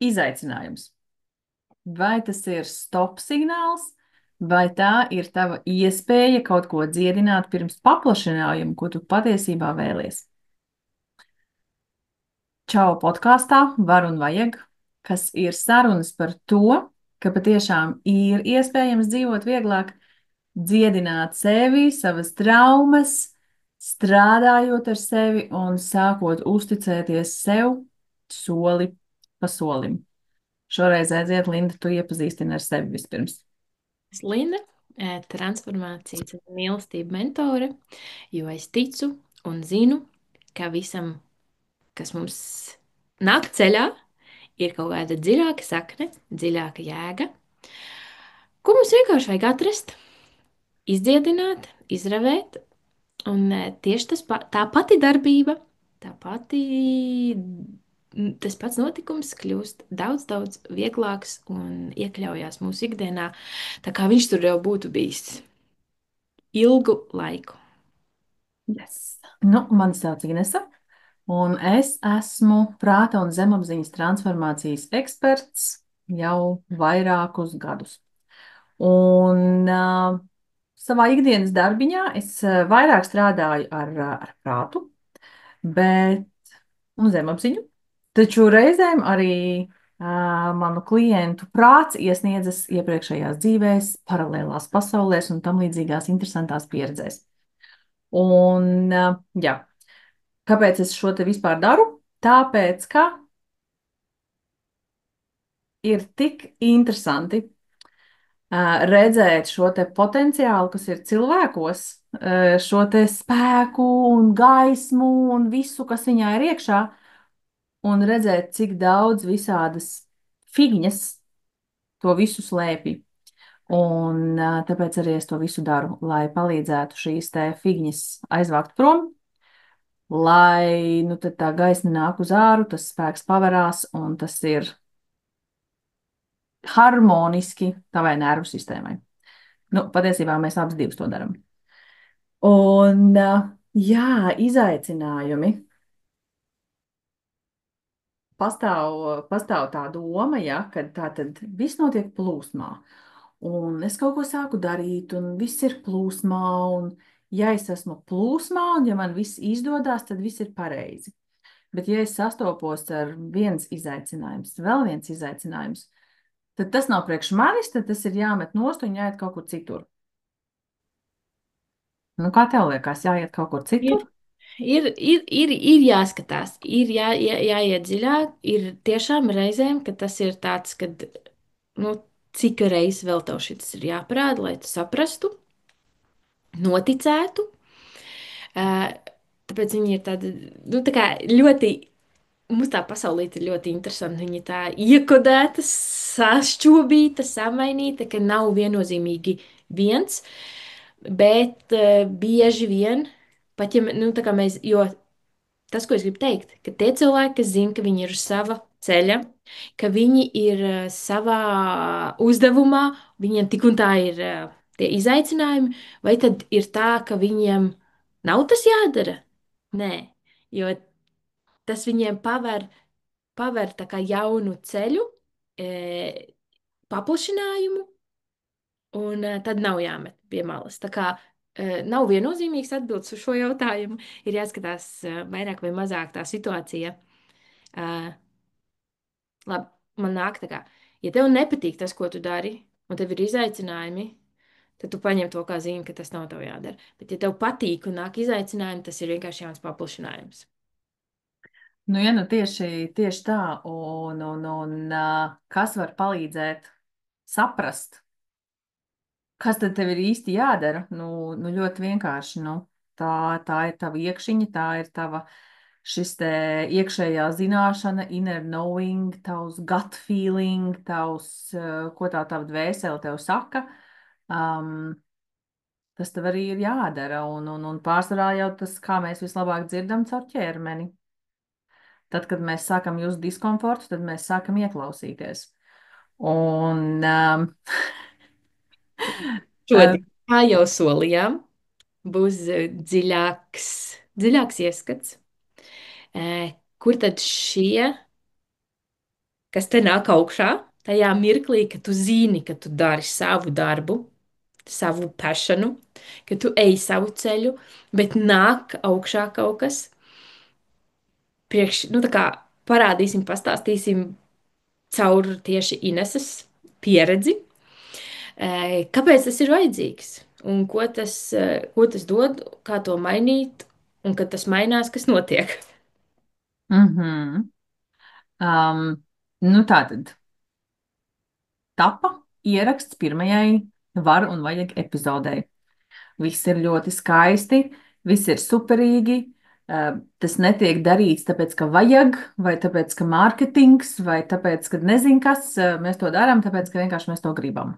izaicinājums. Vai tas ir stop signāls, vai tā ir tava iespēja kaut ko dziedināt pirms paplašinājuma, ko tu patiesībā vēlies? Čau podkāstā Var un Vajag, kas ir sarunas par to, ka patiešām ir iespējams dzīvot vieglāk, dziedināt sevi, savas traumas, strādājot ar sevi un sākot uzticēties sev soli pa solim. Šoreiz aiziet, Linda, tu iepazīstini ar sevi vispirms. Es Linda, transformācijas un mīlestība mentore, jo es ticu un zinu, ka visam, kas mums nāk ceļā, ir kaut kāda dziļāka sakne, dziļāka jēga, ko mums vienkārši vajag atrast, izdziedināt, izravēt. Un tieši tā pati darbība, tā pati, tas pats notikums kļūst daudz, daudz vieglāks un iekļaujās mūsu ikdienā, tā kā viņš tur jau būtu bijis ilgu laiku. Yes. Nu, mani sauc Inese, un es esmu prāta un zemapziņas transformācijas eksperts jau vairākus gadus. Un savā ikdienas darbiņā es vairāk strādāju ar prātu, bet un zemapziņu, taču reizēm arī manu klientu prāts iesniedzas iepriekšējās dzīvēs, paralēlās pasaulēs un tam līdzīgās interesantās pieredzēs. Un, jā, kāpēc es šo te vispār daru? Tāpēc, ka ir tik interesanti redzēt šo te potenciālu, kas ir cilvēkos, šo te spēku un gaismu un visu, kas viņā ir iekšā, un redzēt, cik daudz visādas figņas to visu slēpj. Un tāpēc arī es to visu daru, lai palīdzētu šīs te figņas aizvākt prom, lai nu, tad tā gaisma nāk uz āru, tas spēks pavarās un tas ir harmoniski tavai nervu sistēmai. Nu, patiesībā mēs abas divas to darām. Un jā, izaicinājumi. Pastāv tā doma, ja, ka tā tad viss notiek plūsmā. Un es kaut ko sāku darīt, un viss ir plūsmā, un ja es esmu plūsmā, un ja man viss izdodas, tad viss ir pareizi. Bet ja es sastopos ar viens izaicinājums, vēl viens izaicinājums, tad tas nav priekš manis, tad tas ir jāmet nost un jāiet kaut kur citur. Nu, kā tev liekas, jāiet kaut kur Ir, citur? ir jāskatās, jāiet dziļāk. Ir tiešām reizēm, ka tas ir tāds, ka nu, cik reizes vēl tev šis ir jāparāda, lai tu saprastu, noticētu. Tāpēc viņi ir tādi, nu, tā kā ļoti, mums tā pasaulīte ir ļoti interesanta. Viņa ir tā iekodēta, sašķobīta, samainīta, ka nav viennozīmīgi viens, bet bieži vien, pat ja, nu, tā kā mēs, jo tas, ko es gribu teikt, ka tie cilvēki, kas zina, ka viņi ir uz sava ceļa, ka viņi ir savā uzdevumā, viņiem tik un tā ir tie izaicinājumi, vai tad ir tā, ka viņiem nav tas jādara? Nē, jo tas viņiem paver tā kā jaunu ceļu, e, paplašinājumu, un tad nav jāmet pie malas. Tā kā nav viennozīmīgs atbildes uz šo jautājumu. Ir jāskatās vairāk vai mazāk tā situācija. Uh, labi, man nāk tā kā, ja tev nepatīk tas, ko tu dari, un tev ir izaicinājumi, tad tu paņem to kā zīmi, ka tas nav tev jādara. Bet, ja tev patīk un nāk izaicinājumi, tas ir vienkārši jauns paplašinājums. Nu, ja nu tieši tā, un kas var palīdzēt saprast, kas tad tev ir īsti jādara? Nu ļoti vienkārši. Nu, tā ir tava iekšiņa, tā ir tava šis te iekšējā zināšana, inner knowing, tavs gut feeling, ko tā tava dvēsele tev saka. Um, Tas tev arī ir jādara, un pārsvarā jau tas, kā mēs vislabāk dzirdam, caur ķermeni. Tad, kad mēs sākam just diskomfortu, tad mēs sākam ieklausīties. Un, Šodien, kā jau solījām, būs dziļāks ieskats. Kur tad šie kas te nāk augšā, tajā mirklī, kad tu zini, ka tu dari savu darbu, savu pašanu, ka tu ej savu ceļu, bet nāk augšā kaut kas priekš, nu tā kā parādīsim, pastāstīsim caur tieši Ineses pieredzi, kāpēc tas ir vajadzīgs un ko tas dod, kā to mainīt, un kad tas mainās, kas notiek. Mhm. Nu tā tad tapa ieraksts pirmajai var un vajag epizodei. Viss ir ļoti skaisti, viss ir superīgi. Tas netiek darīts tāpēc, ka vajag, vai tāpēc, ka mārketings, vai tāpēc, ka nezinu kas. Mēs to darām, tāpēc, ka vienkārši mēs to gribam.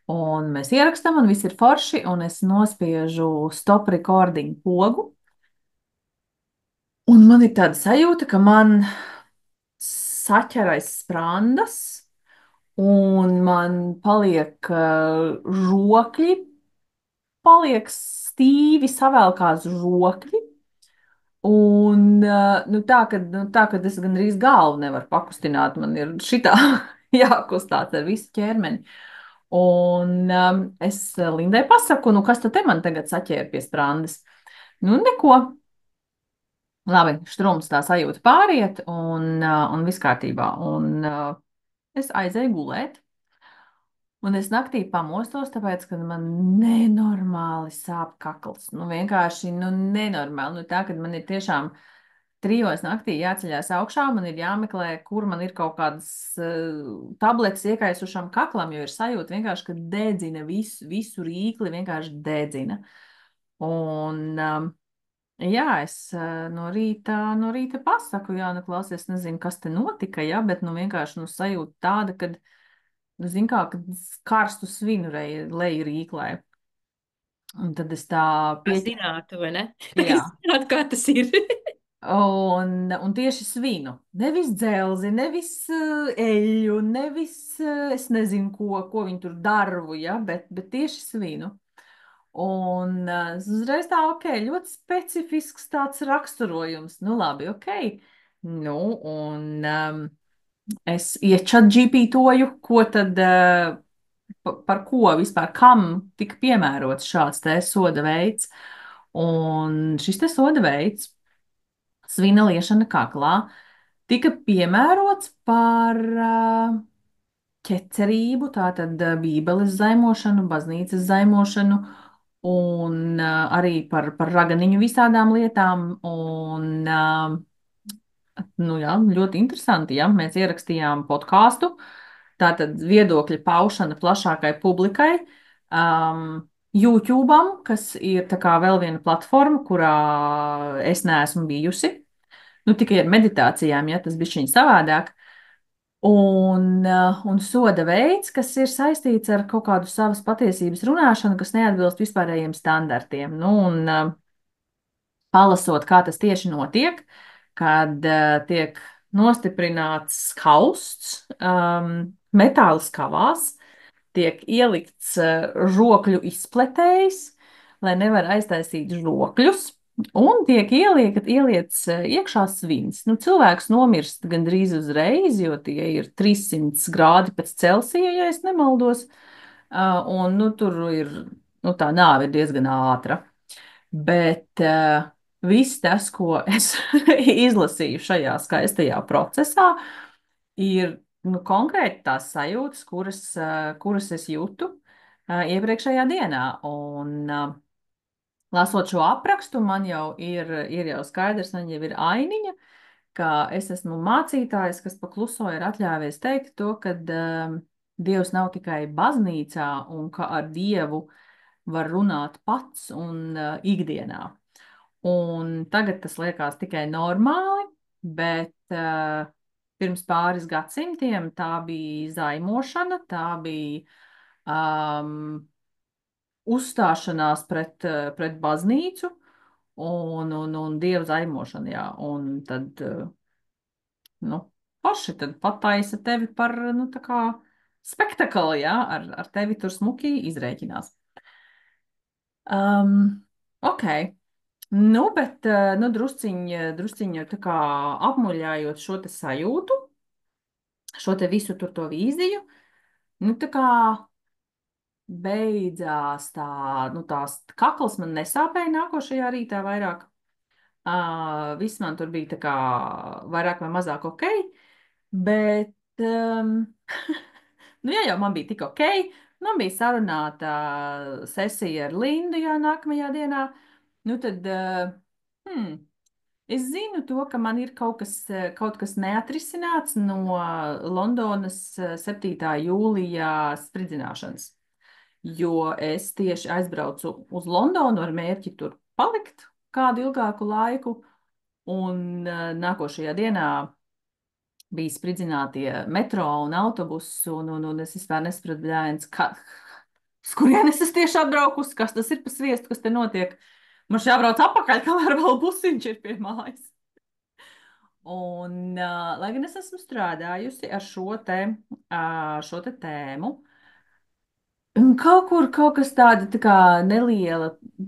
Un mēs ierakstām, un viss ir forši, un es nospiežu stop recording pogu. Un man ir tāda sajūta, ka man saķerais sprandas, un man paliek žokļi, paliek stīvi savēlkās žokļi. Un tā, ka es gandrīz galvu nevaru pakustināt, man ir šitā jākustās ar visu ķermeni. Un es Lindai pasaku, nu kas tad te man tagad saķēra pie sprandas? Nu, neko. Labi, štrums tā sajūta pāriet, un viss kārtībā. Es aizēju gulēt. Un es naktī pamostos, tāpēc, ka man nenormāli sāp kakls. Nu, vienkārši, nu, nenormāli. Nu, tā, kad man ir tiešām 3 naktī jāceļās augšā, man ir jāmeklē, kur man ir kaut kādas tabletes iekaisušam kaklam, jo ir sajūta vienkārši, ka dedzina visu rīkli, vienkārši dedzina. Un, jā, es no rīta pasaku, jā, nu, klausies, nezinu, kas te notika, jā, bet, nu, vienkārši, nu, sajūta tāda, kad nu, zin kā, kad karstu svinu leju rīklē. Un tad es tā Lai pieķeru, zinātu, vai ne? Lai jā. zinātu, kā tas ir. Un tieši svinu. Nevis dzelzi, nevis eļļu, nevis es nezinu, ko viņi tur darbu, ja, bet tieši svinu. Un es uzreiz tā, ok, ļoti specifisks tāds raksturojums. Nu, labi, ok. Nu, un es iečat GPT-toju, ko tad par ko vispār, kam tika piemērots šāds te soda veids. Un šis te soda veids, svina liešana kaklā, tika piemērots par ķecerību, tātad bībeles zaimošanu, baznīcas zaimošanu un arī par raganiņu visādām lietām. Nu jā, ļoti interesanti, ja mēs ierakstījām podkāstu. Tātad viedokļa paušana plašākai publikai. YouTube'am, kas ir tā kā vēl viena platforma, kurā es neesmu bijusi. Nu, tikai ar meditācijām, ja tas bija šķiņ savādāk. Un soda veids, kas ir saistīts ar kaut kādu savas patiesības runāšanu, kas neatbilst vispārējiem standartiem. Nu, un palasot, kā tas tieši notiek, kad tiek nostiprināts kausts metāla skavās, tiek ielikts žokļu izpletējs, lai nevar aiztaisīt žokļus, un tiek ieliets iekšā svins. Nu, cilvēks nomirst gandrīz uzreiz, jo tie ir 300 grādi pēc Celsija, ja es nemaldos, un nu, tur ir, nu, tā nāve ir diezgan ātra. Bet viss tas, ko es izlasīju šajā skaistajā procesā, ir nu, konkrēti tās sajūtas, kuras es jūtu iepriekšējā dienā. Un, lasot šo aprakstu, man jau ir jau skaidrs, man jau ir ainiņa, ka es esmu mācītājs, kas pakluso ir atļāvies teikt to, ka Dievs nav tikai baznīcā un ka ar Dievu var runāt pats un ikdienā. Un tagad tas liekas tikai normāli, bet pirms pāris gadsimtiem tā bija zaimošana, tā bija uzstāšanās pret baznīcu un dievu zaimošanu. Jā. Un tad, nu, paši tad pataisa tevi par, nu, tā kā spektakli, jā, ar tevi tur smuki izrēķinās. Ok. Nu, bet nu, drusciņi tā kā apmuļājot šo te sajūtu, šo te visu tur to vīziju. Nu, tā kā beidzās tā, nu, tās kakls man nesāpēja nākošajā rītā vairāk. Viss man tur bija tā kā vairāk vai mazāk ok, bet, nu, ja jau man bija tik ok, man bija sarunāta sesija ar Lindu jau nākamajā dienā, nu, tad, hmm, es zinu to, ka man ir kaut kas neatrisināts no Londonas 7. jūlijā spridzināšanas, jo es tieši aizbraucu uz Londonu ar mērķi tur palikt kādu ilgāku laiku, un nākošajā dienā bija spridzinātie metro un autobusi, un es vispār nesapratu, bļēns, uz kurienes es tieši atbraukus, kas tas ir pa sviestu, kas te notiek. Man šeit jābrauc atpakaļ, kamēr vēl busiņš ir pie mājas. Un, lai gan es esmu strādājusi ar šo te tēmu, un kaut kur kaut kas tāda tā kā neliela,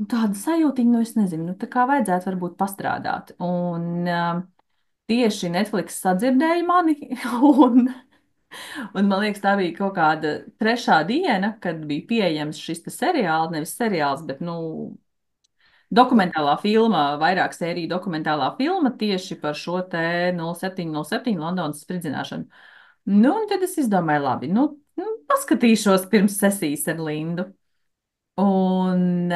tāda sajūtiņa, nu es nezinu, nu tā kā vajadzētu varbūt pastrādāt. Un tieši Netflix sadzirdēja mani, un, un man liekas, tā bija kaut kāda trešā diena, kad bija pieejams šis te seriāls, nevis seriāls, bet, nu, dokumentālā filma, vairāk sēriju dokumentālā filma tieši par šo te 0707 Londonas spridzināšanu. Nu, un tad es izdomāju, labi, nu paskatīšos pirms sesijas ar Lindu. Un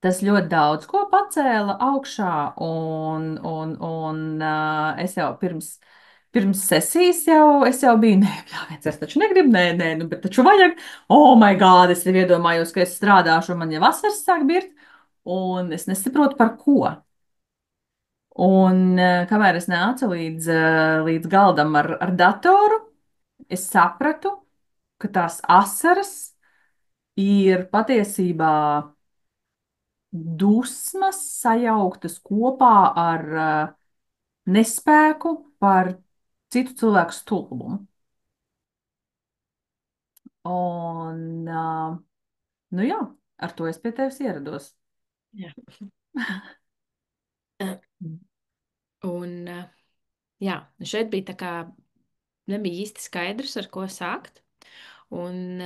tas ļoti daudz ko pacēla augšā, un es jau pirms sesijas es jau biju, nē, pļāviens, es taču negribu, nē, nu, bet taču vajag. Oh, my God, es jau iedomājos, ka es strādāšu, un man jau vasaras sāk birt, un es nesaprotu par ko. Un kamēr es nācu līdz galdam ar datoru, es sapratu, ka tās asaras ir patiesībā dusmas sajauktas kopā ar nespēku par citu cilvēku stulbumu. Un, nu jā, ar to es pie tevis ierados. Jā. Un, jā, šeit bija tā kā nebija īsti skaidrs, ar ko sākt. Un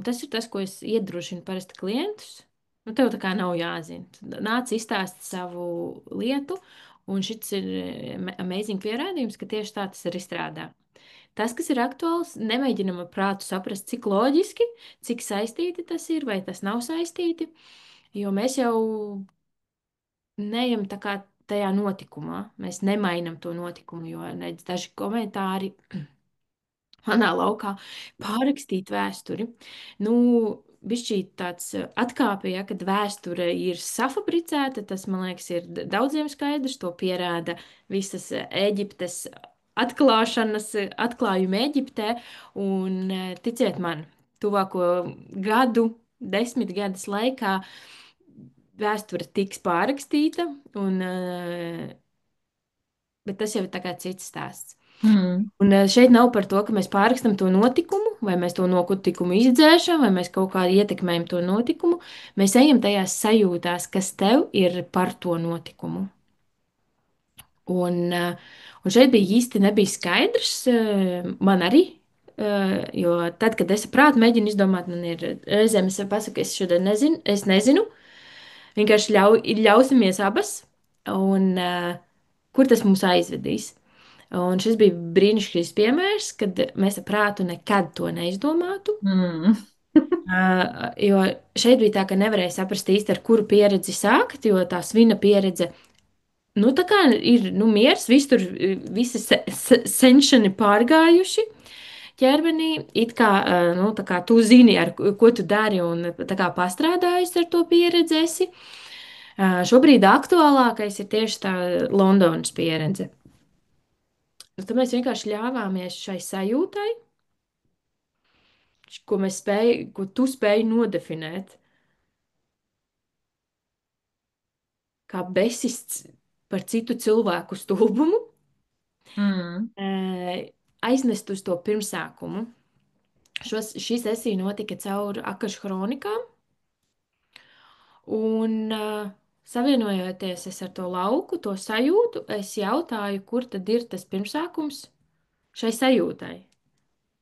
tas ir tas, ko es iedrošinu parasti klientus. Nu, tev tā kā nav jāzina. Tu nāc izstāst savu lietu, un šis ir amazing pierādījums, ka tieši tā tas ir izstrādā. Tas, kas ir aktuāls, nemēģinam ar prātu saprast, cik loģiski, cik saistīti tas ir, vai tas nav saistīti, jo mēs jau neejam tā kā tajā notikumā. Mēs nemainam to notikumu, jo nedz daži komentāri manā laukā pārrakstīt vēsturi. Nu, bišķī tāds atkāpe, ja, kad vēsture ir safabricēta, tas, man liekas, ir daudziem skaidrs. To pierāda visas Ēģiptes atklāšanas, atklājumi Ēģiptē. Un ticiet man, tuvāko gadu, 10 gadus laikā vēsture tiks pārrakstīta, bet tas jau ir tā kā cits stāsts. Mm. Un šeit nav par to, ka mēs pārrakstam to notikumu, vai mēs to notikumu izdzēšam, vai mēs kaut kā ietekmējam to notikumu. Mēs ejam tajās sajūtās, kas tev ir par to notikumu. Un šeit bija īsti nebija skaidrs, man arī. Jo tad, kad es prātu mēģinu izdomāt, man ir reizēm es pasaku, es šodien nezinu, es nezinu. Vienkārši ļausimies abas, un kur tas mums aizvedīs. Un šis bija brīnišķīgs piemērs, kad mēs ar prātu nekad to neizdomātu. Mm. Jo šeit bija tā, ka nevarēja saprast īsti, ar kuru pieredzi sākt, jo tā svina pieredze, nu, tā kā ir, nu, miers, visi senšani pārgājuši ķermenī, it kā, nu, tā kā tu zini, ar ko tu dari, un tā kā pastrādājis ar to pieredzi esi. Šobrīd aktuālākais ir tieši tā Londonas pieredze. Tad mēs vienkārši ļāvāmies šai sajūtai, ko tu spēji nodefinēt, kā besists par citu cilvēku stulbumu, Mm. aiznest uz to pirmsākumu. Šī sesija notika caur Akašu kronikām, un savienojoties ar to lauku, to sajūtu, es jautāju, kur tad ir tas pirmsākums, šai sajūtai,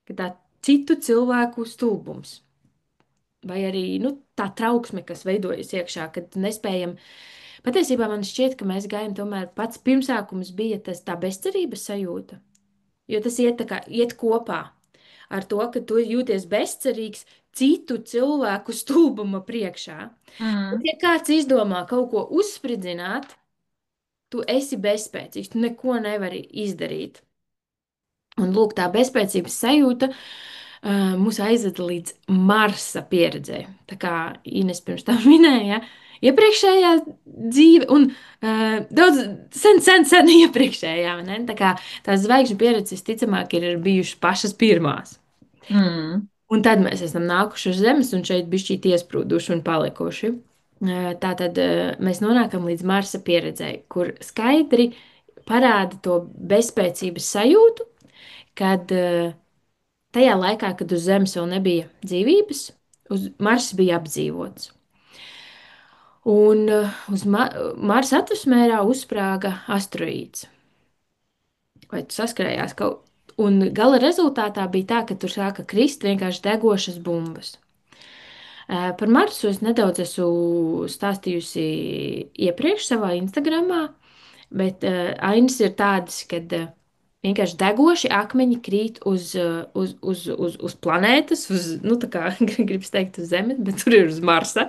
ka tā citu cilvēku stulbums. Vai arī nu, tā trauksme, kas veidojas iekšā, kad nespējam. Patiesībā man šķiet, ka mēs gājām tomēr pats pirmsākums bija tā bezcerības sajūta. Jo tas iet, iet kopā ar to, ka tu jūties bezcerīgs citu cilvēku stulbuma priekšā. Bet, Mm. ja kāds izdomā kaut ko uzspridzināt, tu esi bezspēcīgs, tu neko nevari izdarīt. Un lūk, tā bezspēcības sajūta mūs aizveda līdz Marsa pieredzē. Tā kā Ines pirms tam minēja, iepriekšējā dzīve, un daudz sen iepriekšējā, ne? Tā kā tās zvaigžņu pieredzes, ticamāk, ir bijušas pašas pirmās. Mm. Un tad mēs esam nākuši uz Zemes un šeit bišķīt iesprūduši un palikuši. Tātad mēs nonākam līdz Marsa pieredzē, kur skaidri parāda to bezspēcības sajūtu, kad tajā laikā, kad uz Zemes vēl nebija dzīvības, uz Marsa bija apdzīvots. Un uz Marsa atmosfērā uzsprāga asteroīds. Vai tu saskrējās kaut? Un gala rezultātā bija tā, ka tur sāka krist vienkārši degošas bumbas. Par Marsu es nedaudz esmu stāstījusi iepriekš savā Instagramā, bet ainas ir tādas, ka vienkārši degoši akmeņi krīt uz planētas, nu tā kā gribas teikt uz Zemes, bet tur ir uz Marsa.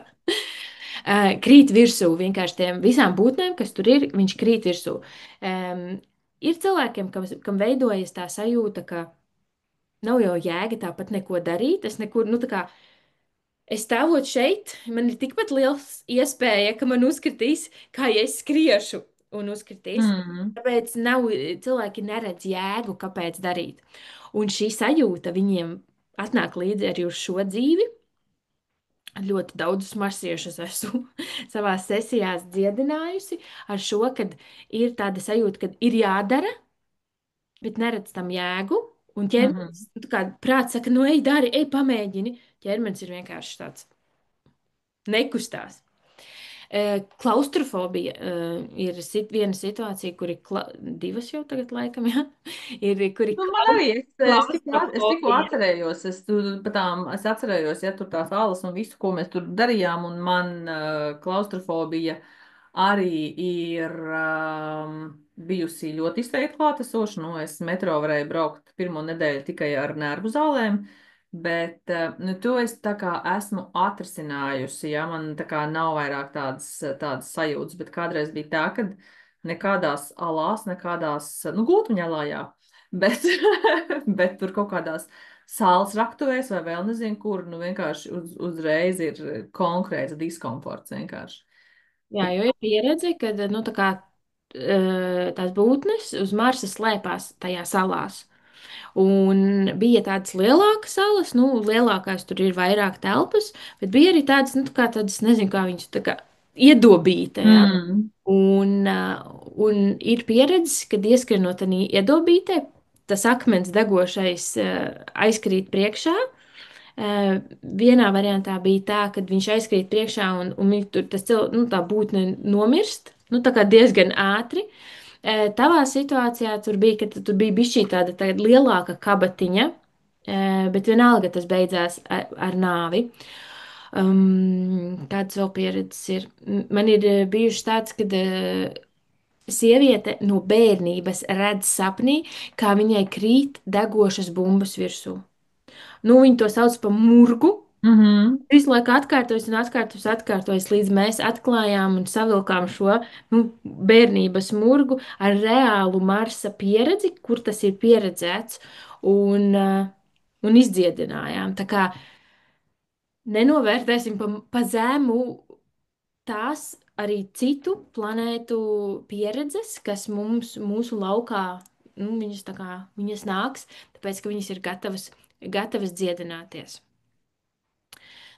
Krīt virsū vienkārši tiem visām būtnēm, kas tur ir, viņš krīt virsū. Ir cilvēkiem, kam veidojas tā sajūta, ka nav jau jēga tāpat neko darīt. Es nekur, nu tā kā es stāvot šeit, man ir tikpat liels iespēja, ka man uzkritīs, kā ja es skriešu un uzkritīs. Mm. Tāpēc nav, cilvēki neredz jēgu, kāpēc darīt. Un šī sajūta viņiem atnāk līdzi arī uz šo dzīvi. Ļoti daudzus marsiešus esmu savā sesijās dziedinājusi ar šo, kad ir tāda sajūta, ka ir jādara, bet neredz tam jēgu. Un ķermenis, Mm. nu, tā kā prāts saka, nu, ej, dari, ej, pamēģini. Ķermenis ir vienkārši tāds nekustās. Klaustrofobija ir viena situācija, kur ir divas jau tagad, laikam, ja? Ir, kur ir Nu, man arī, es tikko klaustrofobija. atcerējos, es atcerējos, ja tur tās alas un visu, ko mēs tur darījām, un man klaustrofobija arī ir bijusi ļoti izteikti klātesoša. Nu, es metro varēju braukt pirmo nedēļu tikai ar nervu zālēm, bet nu, to es tā kā esmu atrisinājusi, ja man tā kā nav vairāk tādas sajūtas, bet kādreiz bija tā, ka nekādās alās, nekādās, nu, gultuņalā, jā. Bet, bet tur kaut kādās sāls raktuvēs vai vēl nezinu kur, nu vienkārši uzreiz ir konkrēts diskomforts vienkārši. Jā, jo ir pieredze, ka nu, tā kā, tās būtnes uz Marsa slēpās tajā salās. Un bija tādas lielākas salas, nu, lielākās tur ir vairāk telpas, bet bija arī tādas, nu, tā kā tādas, nezinu, kā viņas tā kā iedobīta, ja? Mm. Un ir pieredzes, kad ieskrienot arī iedobītē, tas akmens degošais aizkrīt priekšā. Vienā variantā bija tā, ka viņš aizkrīt priekšā un viņš tur nu, tā būtne nomirst, nu, tā kā diezgan ātri. Tavā situācijā tur bija, ka tur bija bišķī tāda lielāka kabatiņa, bet vienalga tas beidzās ar nāvi. Kādas vēl pieredzes ir? Man ir bijušas tāds, kad sieviete no bērnības redz sapnī, kā viņai krīt degošas bumbas virsū. Nu, viņi to sauc par murgu. Mhm. Visu laiku atkārtojas un atkārtojas, līdz mēs atklājām un savilkām šo nu, bērnības murgu ar reālu Marsa pieredzi, kur tas ir pieredzēts, un izdziedinājām. Tā kā nenovērtēsim pa zemu tās arī citu planētu pieredzes, kas mūsu laukā, nu, viņas, tā kā, viņas nāks, tāpēc, ka viņas ir gatavas dziedināties.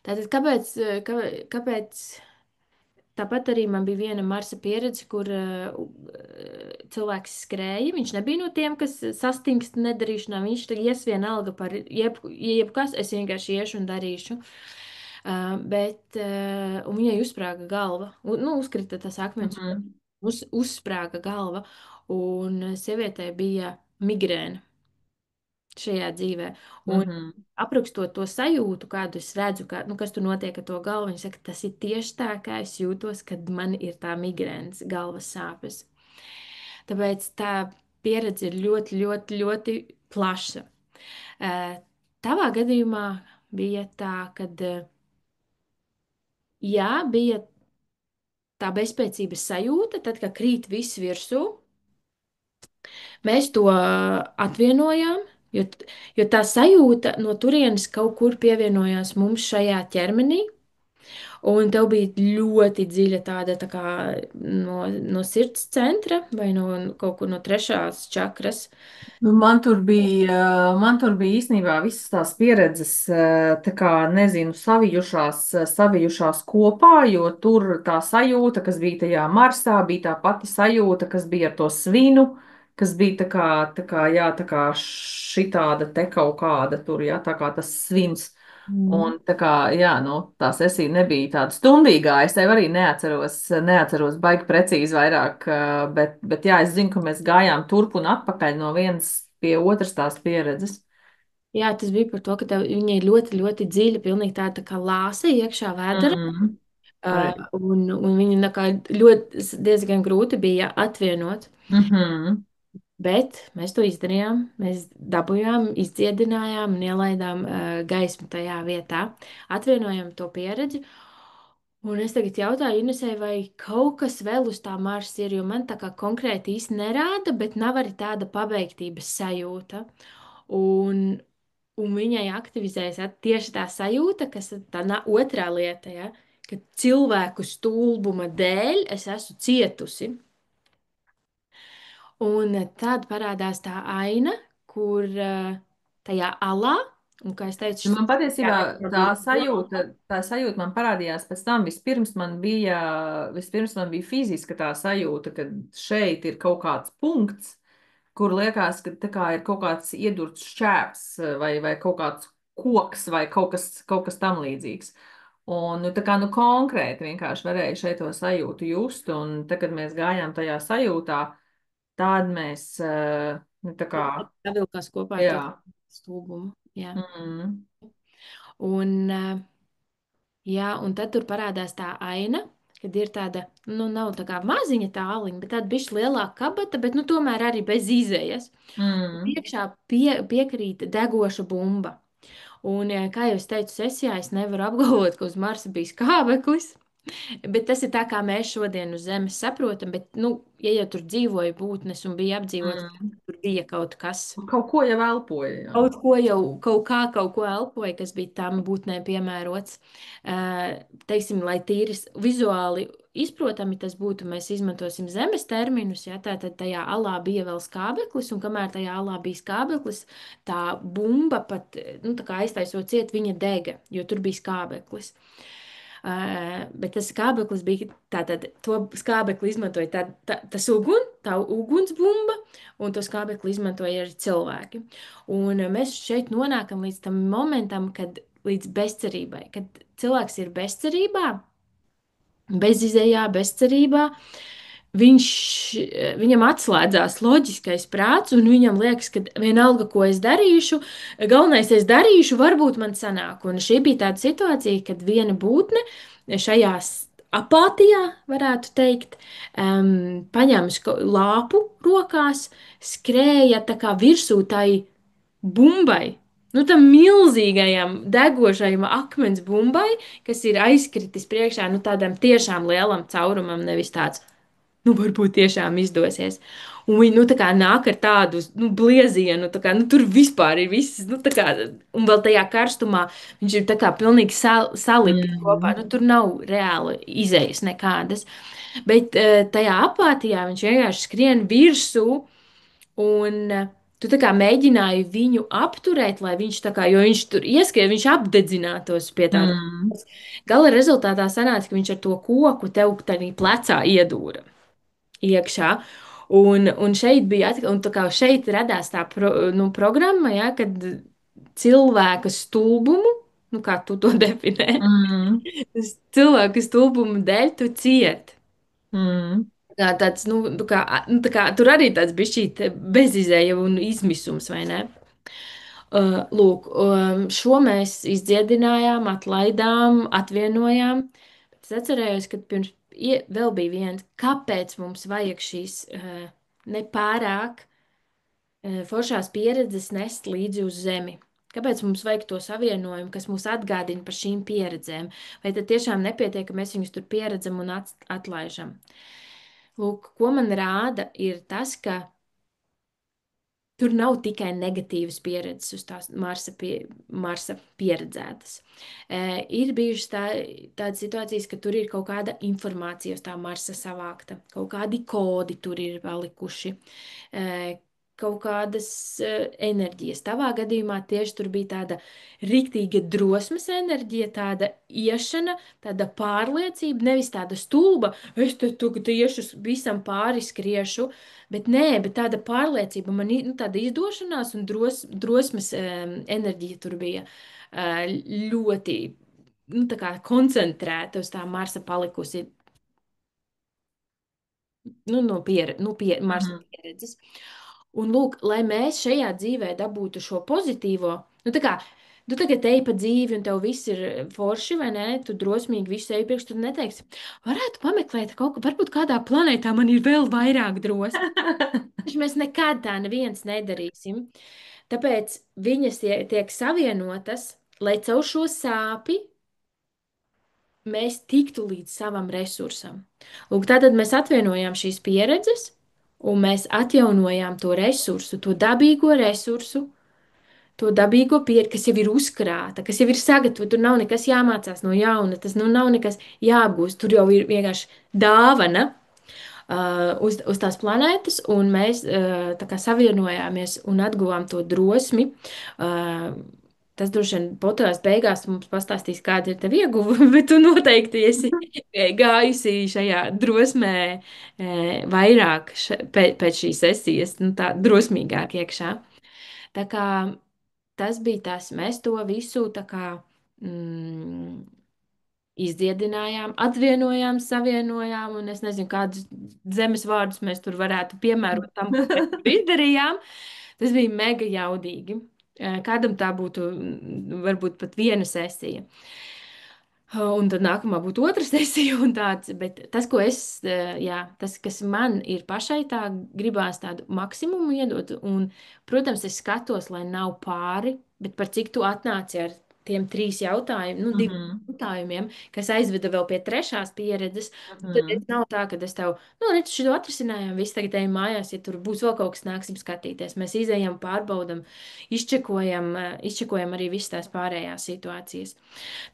Tātad, kāpēc tāpat arī man bija viena Marsa pieredze, kur cilvēks skrēja. Viņš nebija no tiem, kas sastingst nedarīšanā. Viņš tur ies vienalga par jebkas, es vienkārši iešu un darīšu. Un viņai uzsprāga galva. Nu, uzkrita tas akmens, Mhm. uzsprāga galva. Un sievietē bija migrēna. šajā dzīvē. Un Mhm. aprakstot to sajūtu, kādu es redzu, nu, kas tur notiek ar to galvu, viņa saka, tas ir tieši tā, kā es jūtos, kad man ir tā migrēnas, galvas sāpes. Tāpēc tā pieredze ir ļoti, ļoti, ļoti plaša. Eh, Tavā gadījumā bija tā, ka jā, bija tā bezspēcības sajūta, tad, kad krīt viss virsū, mēs to atvienojām, jo, jo tā sajūta no turienes kaut kur pievienojās mums šajā ķermenī, un tev bija ļoti dziļa tāda tā kā no sirds centra vai no kaut kur no trešās čakras. Nu, man tur bija īstenībā visas tās pieredzes, tā kā, nezinu, savijušās kopā, jo tur tā sajūta, kas bija tajā marsā, bija tā pati sajūta, kas bija ar to svinu, kas bija jā, tā kā šitāda te kaut kāda tur, jā, tā kā tas svins. Mm. Un tā kā, jā, nu, tā sesija nebija tāda stundīgā, es tev arī neatceros baigi precīzi vairāk, bet jā, es zinu, ka mēs gājām turp un atpakaļ no vienas pie otras tās pieredzes. Jā, tas bija par to, ka viņai ļoti, ļoti dziļa, pilnīgi tā kā lāse iekšā vēdera, Mm, pareizi. un viņa tā kā ļoti diezgan grūti bija atvienot. Mhm, Bet mēs to izdarījām. Mēs dabūjām, izdziedinājām un ielaidām gaismu tajā vietā. Atvienojām to pieredzi. Un es tagad jautāju Inesai, vai kaut kas vēl uz tā Marsa ir, jo man tā kā konkrēti īsti nerāda, bet nav arī tāda pabeigtības sajūta. Un, un viņai aktivizējas tieši tā sajūta, kas ir tā otrā lieta, ja, ka cilvēku stulbuma dēļ es esmu cietusi. Un tad parādās tā aina, kur tajā alā, un kā es teicu, nu, man jā, patiesībā tā bija lapa. tā sajūta man parādījās pēc tam. Vispirms man bija fiziska tā sajūta, ka šeit ir kaut kāds punkts, kur liekas, ka tā kā ir kaut kāds iedurts šķēps vai kaut kāds koks vai kaut kas tam līdzīgs. Un, nu, tā kā, nu, konkrēti vienkārši varēja šeit to sajūtu just, un tad, kad mēs gājām tajā sajūtā, tad mēs, nu, tā kā, Savilkās kopā ar jā, to stulbumu. Jā. mm, Un, jā, un tad tur parādās tā aina, kad ir tāda, nu, nav tā kā maziņa tāliņa, bet tāda bišķi lielāka kabata, bet, nu, tomēr arī bez izējas. mm, Iekšā piekrīt degoša bumba. Un, kā jau es teicu, sesijā es nevaru apgalvot, ka uz Marsa bija skābeklis. Bet tas ir tā, kā mēs šodien uz Zemes saprotam. Bet, nu, ja jau tur dzīvoja būtnes un bija apdzīvots, tad mm. tur bija kaut kas. Kaut ko jau elpoja, jā. Kaut ko jau, kaut ko elpoja, kas bija tām būtnēm piemērots. Teiksim, lai tīri vizuāli izprotami tas būtu, mēs izmantosim zemes terminus. Ja, tātad tajā alā bija vēl skābeklis, un kamēr tajā alā bija skābeklis, tā bumba pat, nu, tā kā aiztaisot ciet, viņa dega, jo tur bija skābeklis. Bet tas skābeklis bija tātad, to skābekli izmantoja tā ugunsbumba, un to skābekli izmantoja arī cilvēki. Un mēs šeit nonākam līdz tam momentam, līdz bezcerībai, kad cilvēks ir bezcerībā, bezizējā, bezcerībā. Viņš, viņam atslēdzās loģiskais prāts, un viņam liekas, ka vienalga, ko es darīšu, galvenais, es darīšu, varbūt man sanāk. Un šī bija tāda situācija, kad viena būtne šajā apātijā, varētu teikt, paņēma lāpu rokās, skrēja tā kā virsū tai bumbai. Nu, tam milzīgajam degošajam akmens bumbai, kas ir aizkritis priekšā, nu, tādam tiešām lielam caurumam, nevis tāds, nu, varbūt tiešām izdosies. Un viņi, nu, tā kā nāk ar tādu, nu, bliezienu, tā kā, nu, tur vispār ir viss, nu, tā kā, un vēl tajā karstumā viņš ir tā kā pilnīgi salipis kopā, Mm, nu, tur nav reāli izējas nekādas. Bet tajā apātijā viņš vienkārši skrien virsū, un tu tā kā mēģināji viņu apturēt, lai viņš tā kā, jo viņš tur ieskrien, viņš apdedzinātos pie tāda. mm, Gala rezultātā sanāca, ka viņš ar to koku tev tādā plecā iedūra iekšā. Un šeit bija, un tā kā šeit radās tā nu, programma, ja, kad cilvēka stulbumu, nu kā tu to definē, mm, cilvēka stulbumu dēļ tu cieti. mm. Tā, tāds, nu, kā, tur arī tāds bišķīt bezizēja un izmisums, vai ne? Lūk, šo mēs izdziedinājām, atlaidām, atvienojām. Bet es atcerējos, ka pirms vēl bija viens, kāpēc mums vajag šīs nepārāk foršās pieredzes nest līdzi uz zemi. Kāpēc mums vajag to savienojumu, kas mūs atgādina par šīm pieredzēm? Vai tad tiešām nepietiek, ka mēs viņus tur pieredzam un atlaižam? Lūk, ko man rāda, ir tas, ka tur nav tikai negatīvas pieredzes uz tās Marsa pieredzētas. Ir bijušas tādas situācijas, ka tur ir kaut kāda informācija uz tā Marsa savākta, kaut kādi kodi tur ir palikuši, kaut kādas enerģijas. Tavā gadījumā tieši tur bija tāda riktīga drosmes enerģija, tāda iešana, tāda pārliecība, nevis tāda stulba, es te tagad iešu visam pāri skriešu. Bet nē, bet tāda pārliecība, man nu, tāda izdošanās un drosmes enerģija tur bija ļoti nu, tā kā koncentrēta uz tā Marsa palikusi nu, Marsa Mhm. pieredzes. Un lūk, lai mēs šajā dzīvē dabūtu šo pozitīvo, nu tā kā tu tagad ej pa dzīvi un tev viss ir forši, vai ne? Tu drosmīgi visu ej priekš, tu neteiksi, varētu pameklēt kaut ko, varbūt kādā planētā man ir vēl vairāk drosmes. Taču mēs nekad tā neviens nedarīsim. Tāpēc viņas tiek savienotas, lai caur šo sāpi mēs tiktu līdz savam resursam. Lūk, tātad mēs atvienojām šīs pieredzes, un mēs atjaunojām to resursu, to dabīgo pieredzi, kas jau ir uzkrāta, kas jau ir sagatavota. Tur nav nekas jāmācās no jauna, tas nu nav nekas jāapgūst. Tur jau ir vienkārši dāvana uz tās planētas, un mēs tā kā savienojāmies un atguvām to drosmi. Tas droši vien podkāstā beigās mums pastāstīs, kāda ir tev ieguva, bet tu noteikti esi gājusi šajā drosmē vairāk pēc šīs sesijas, nu tā drosmīgāk iekšā. Tā kā tas bija tas, mēs to visu tā kā izdziedinājām, atvienojām, savienojām, un es nezinu, kādus zemes vārdus mēs tur varētu piemērot tam, ko mēs tur izdarījām. Tas bija mega jaudīgi. Kādam tā būtu varbūt pat viena sesija. Un tad nākamā būtu otra sesija, un tāds, bet tas, ko jā, tas, kas man ir pašai tā gribās tādu maksimumu iedot, un, protams, es skatos, lai nav pāri, bet par cik tu atnāci ar tiem trīs jautājumiem, nu, diviem Mhm. jautājumiem, kas aizveda vēl pie trešās pieredzes, tad es Mhm. nav tā, ka es tev, nu, redz, šo atrisinājām, viss tagad ejam mājās, ja tur būs vēl kaut kas, nāksim skatīties. Mēs izējam, pārbaudam, izčekojam arī visas tās pārējās situācijas.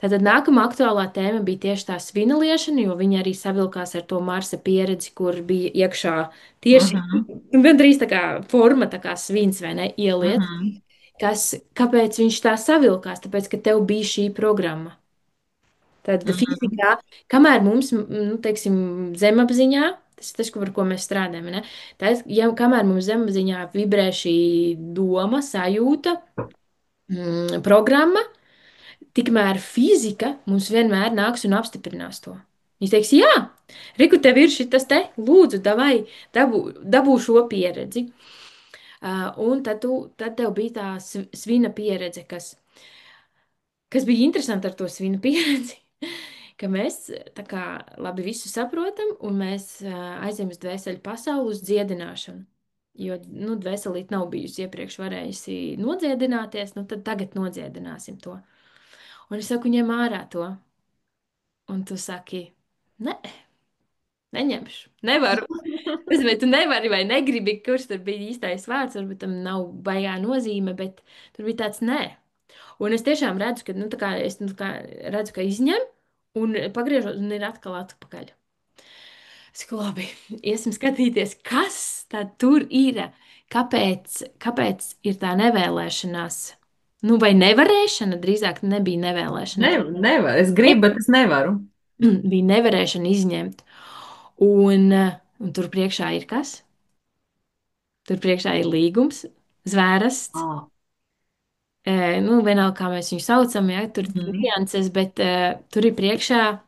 Tātad nākamā aktuālā tēma bija tieši tā svina liešana, jo viņa arī savilkās ar to Marsa pieredzi, kur bija iekšā tieši Mhm. gandrīz tā kā forma, tā kā svins vai ne, ieliet. Mhm. Kāpēc viņš tā savilkās? Tāpēc, ka tev bija šī programma. Tad Mhm. fizikā, kamēr mums, nu, teiksim, zemapziņā, tas ir tas, par ko mēs strādājam, ne? Tad, ja, kamēr mums zemapziņā vibrē šī doma, sajūta, programma, tikmēr fizika mums vienmēr nāks un apstiprinās to. Viņš teiks, jā, Riku, tev ir šis te, lūdzu, davai, dabū šo pieredzi. Un tad tev bija tā svina pieredze, kas bija interesanti ar to svinu pieredzi, ka mēs tā kā labi visu saprotam, un mēs aizējām uz dvēseli pasauli uz dziedināšanu. Jo, nu, dvēselīt nav bijusi iepriekš varējusi nodziedināties, nu, tad tagad nodziedināsim to. Un es saku, ņem ārā to. Un tu saki, ne, neņemšu, nevaru. Es vai tu nevari vai negribi, kurš tur bija īstais vārds, varbūt tam nav baigā nozīme, bet tur bija tāds nē. Un es tiešām redzu, ka, nu, tā kā, es nu, tā kā redzu, ka izņem un pagriežot un ir atkal atpakaļ. Es saku, labi, iesim skatīties, kas tad tur ir, kāpēc ir tā nevēlēšanās. Nu, vai nevarēšana, drīzāk nebija nevēlēšanās. Nevar. Es gribu, bet es nevaru. Bija nevarēšana izņemt. Un tur priekšā ir kas? Tur priekšā ir līgums, zvērests. Ah. Nu, vienalga, kā mēs viņu saucam, ja, tur ir Mhm. nianses, bet tur ir priekšā,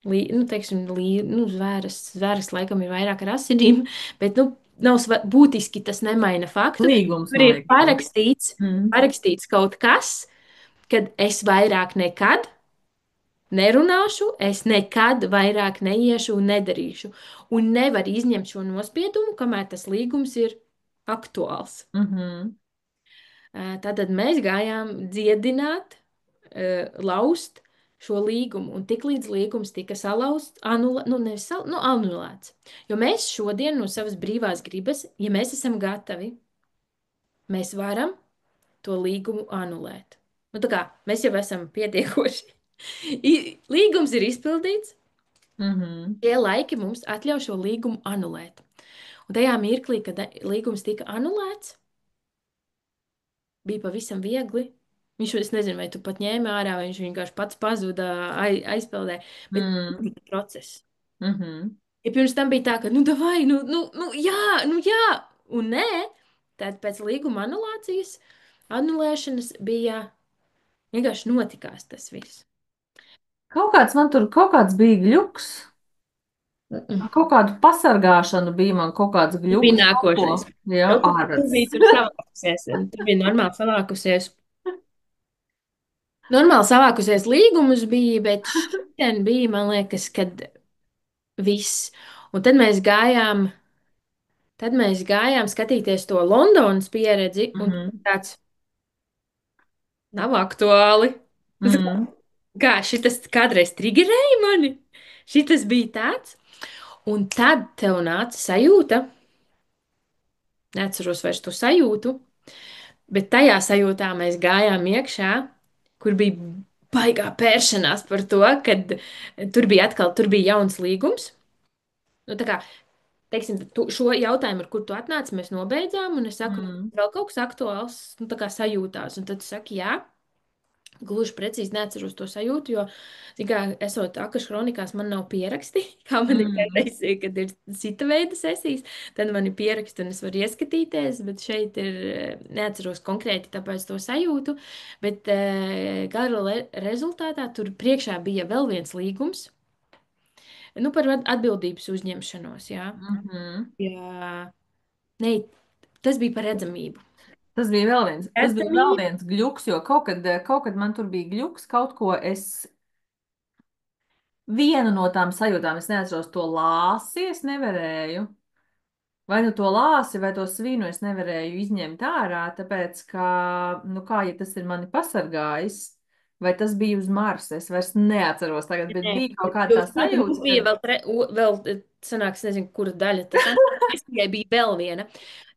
nu, teiksim, nu, zvērests laikam ir vairāk ar asinīm, bet, nu, būtiski tas nemaina faktu. Līgums, Tur man ir liekas, ir. parakstīts, Mm. parakstīts kaut kas, kad es vairāk nekad nerunāšu, es nekad vairāk neiešu un nedarīšu. Un nevar izņemt šo nospiedumu, kamēr tas līgums ir aktuāls. Mhm. Tātad mēs gājām dziedināt, laust šo līgumu, un tiklīdz līgums tika salauzts, nu, nevis nu, anulēts. Jo mēs šodien no savas brīvās gribas, ja mēs esam gatavi, mēs varam to līgumu anulēt. Nu, tā kā mēs jau esam pietiekoši. Līgums ir izpildīts, Mhm. tie laiki mums atļauj šo līgumu anulēt. Un tajā mirklī, kad līgums tika anulēts, bija pavisam viegli. Viņš, es nezinu, vai tu pat ņēmi ārā, vai viņš vienkārši pats pazuda, aizpeldē, bet Mhm. bija process. Mhm. Ja pirms tam bija tā, ka, nu, davai, jā, nu, jā, un nē, tad pēc līguma anulācijas, anulēšanas bija vienkārši notikās tas viss. Kaut kāds man tur, kaut kāds bija gļuks. Mm-mm. Kaut kādu pasargāšanu bija man kaut kāds Tas bija gļuks, kaut ko. nākošais. Jā, Tu ārats. biji tur savākusies, tu biji normāli savākusies. Normāli savākusies līgumus bija, bet šodien bija, man liekas, kad viss. Un tad mēs gājām skatīties to Londonas pieredzi, un Mhm. tāds nav aktuāli. Es tā Mhm. kā šitas kādreiz triggerēja mani, šitas bija tāds, un tad tev nāca sajūta, neatceros vairs to sajūtu, bet tajā sajūtā mēs gājām iekšā, kur bija baigā pēršanās par to, kad tur bija jauns līgums. Nu, tā kā, teiksim, šo jautājumu, ar kur tu atnāci, mēs nobeidzām, un es saku, Mhm. vēl kaut kas aktuāls, nu, tā kā sajūtās, un tad tu saki, jā. Gluži precīzi neatceros to sajūtu, jo, kā esot akašu kronikās, man nav pieraksti, kā man ir Mhm. kādreiz, kad ir cita veida sesijas, tad man ir pieraksti un es varu ieskatīties, bet šeit ir, neatceros konkrēti tāpēc to sajūtu, bet gala rezultātā tur priekšā bija vēl viens līgums, nu, par atbildības uzņemšanos, jā. Mhm. Jā, ne, tas bija par redzamību. Tas bija vēl viens Redzamība. gļuks, jo kaut kad man tur bija gļuks, kaut ko es, vienu no tām sajūtām, es neatceros to lāsi, es nevarēju. Vai nu to lāsi, vai to svinu es nevarēju izņemt ārā, tāpēc, ka, nu kā, ja tas ir mani pasargājis, vai tas bija uz Marsa, es vairs neatceros tagad, bet Nē, bija kaut kāda tā mums sajūta, bija ka, vēl sanāks, nezinu, kura daļa. Tas tikai bija vēl viena.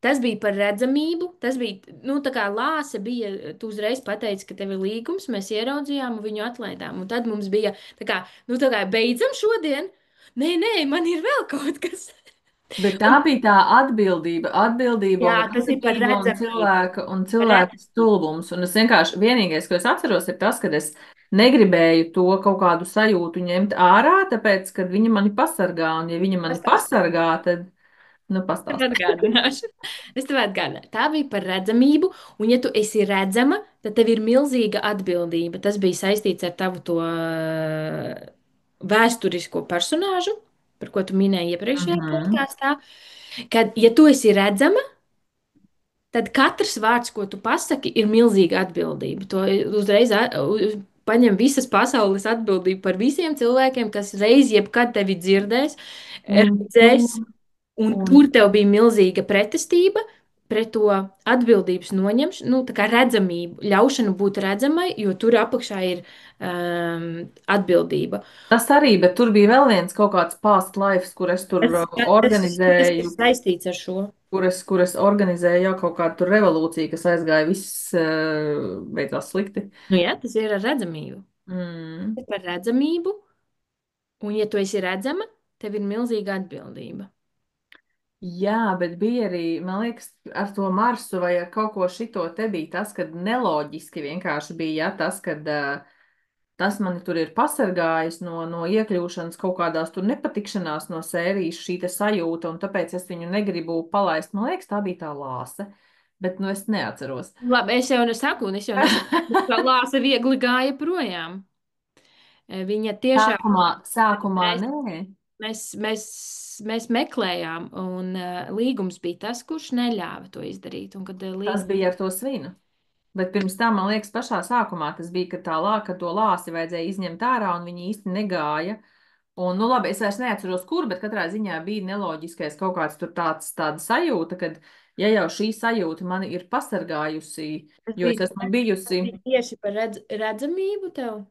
Tas bija par redzamību. Tas bija, nu, tā kā lāse bija, tu uzreiz pateici, ka tev ir līgums, mēs ieraudzījām un viņu atlaidām. Un tad mums bija, tā kā beidzam šodien. Nē, nē, man ir vēl kaut kas. bet tā bija tā atbildība Jā, un tas ir par rīcība redzamību. un Par cilvēka stulbums. Un es vienkārši, vienīgais, ko es atceros, ir tas, ka es negribēju to kaut kādu sajūtu ņemt ārā, tāpēc, ka viņa mani pasargā, un ja viņa mani redzamību. pasargā, tad, nu, Tev pastāsti. atgādināšu. Es tev atgādināju. Tā bija par redzamību, un ja tu esi redzama, tad tev ir milzīga atbildība. Tas bija saistīts ar tavu to vēsturisko personāžu, par ko tu minēji iepriekšējā Mhm. podkāstā. Kad, ja tu esi redzama, tad katrs vārds, ko tu pasaki, ir milzīga atbildība. To uzreiz paņem visas pasaules atbildību par visiem cilvēkiem, kas reiz jebkad tevi dzirdēs, Un to, redzēs. Un un tur tev bija milzīga pretestība pret to atbildības noņemšanu, nu, tā kā redzamību, ļaušanu būt redzamai, jo tur apakšā ir atbildība. tas arī, bet tur bija vēl viens kaut kāds past lives, kur es tur Tas ir organizēju, saistīts ar šo. kur es organizēju jau kaut kādu tur revolūciju, kas aizgāja viss, beidzās slikti. Nu, jā, tas ir ar redzamību. Mm. Tas ir par redzamību, un ja tu esi redzama, tev ir milzīga atbildība. Jā, bet bija arī, man liekas, ar to Marsu vai ar kaut ko šito te bija tas, ka neloģiski vienkārši bija, ja, tas, kad tas mani tur ir pasargājis no iekļūšanas kaut kādās tur nepatikšanās no sērijas šī te sajūta, un tāpēc es viņu negribu palaist. Man liekas, tā bija tā lāse, bet nu es neatceros. Labi, es jau nesaku, un es jau nesaku, ka lāse viegli gāja projām. Viņa tiešām Sākumā reiz nē. mēs mēs meklējām, un līgums bija tas, kurš neļāva to izdarīt. Un, kad Tas līgums bija ar to svinu. Bet pirms tam, man liekas, pašā sākumā tas bija, ka to lāsi vajadzēja izņemt ārā un viņi īsti negāja. Un, nu labi, es vairs neatceros, kur, bet katrā ziņā bija neloģiskais kaut kāds tur tāda sajūta, ka, ja jau šī sajūta mani ir pasargājusi, tas jo es bija, esmu tas bijusi. bija tieši par redzamību tev.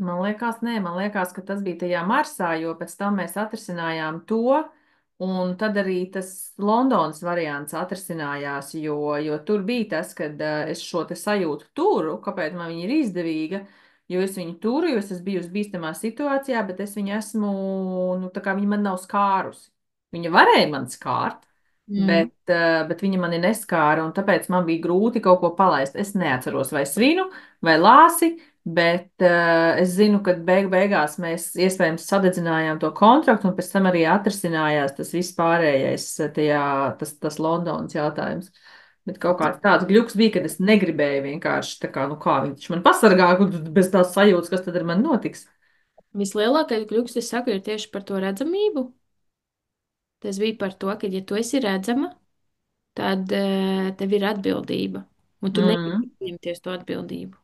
Man liekas, ka tas bija tajā marsā, jo pēc tam mēs atrisinājām to, un tad arī tas Londonas variants atrisinājās, jo tur bija tas, ka es šo te sajūtu turu, kāpēc man viņa ir izdevīga, jo es viņu turu, jo es esmu bijusi bīstamā situācijā, bet es viņu esmu, nu, tā kā viņa man nav skārusi. Viņa varēja man skārt, Mm. bet viņa mani neskāra, un tāpēc man bija grūti kaut ko palaist. Es neatceros vai svinu, vai lāsi, bet es zinu, ka beigās mēs iespējams sadedzinājām to kontraktu, un pēc tam arī atrisinājās tas viss pārējais, tas Londonas jautājums. Bet kaut kāds tāds gluks bija, kad es negribēju vienkārši, tā kā, nu kā viņš man pasargā, bez tās sajūtas, kas tad ar mani notiks. Vislielākais kļūks, es saku, ir tieši par to redzamību. Tas bija par to, ka, ja tu esi redzama, tad tev ir atbildība, un tu negribi Mm, uzņemties to atbildību.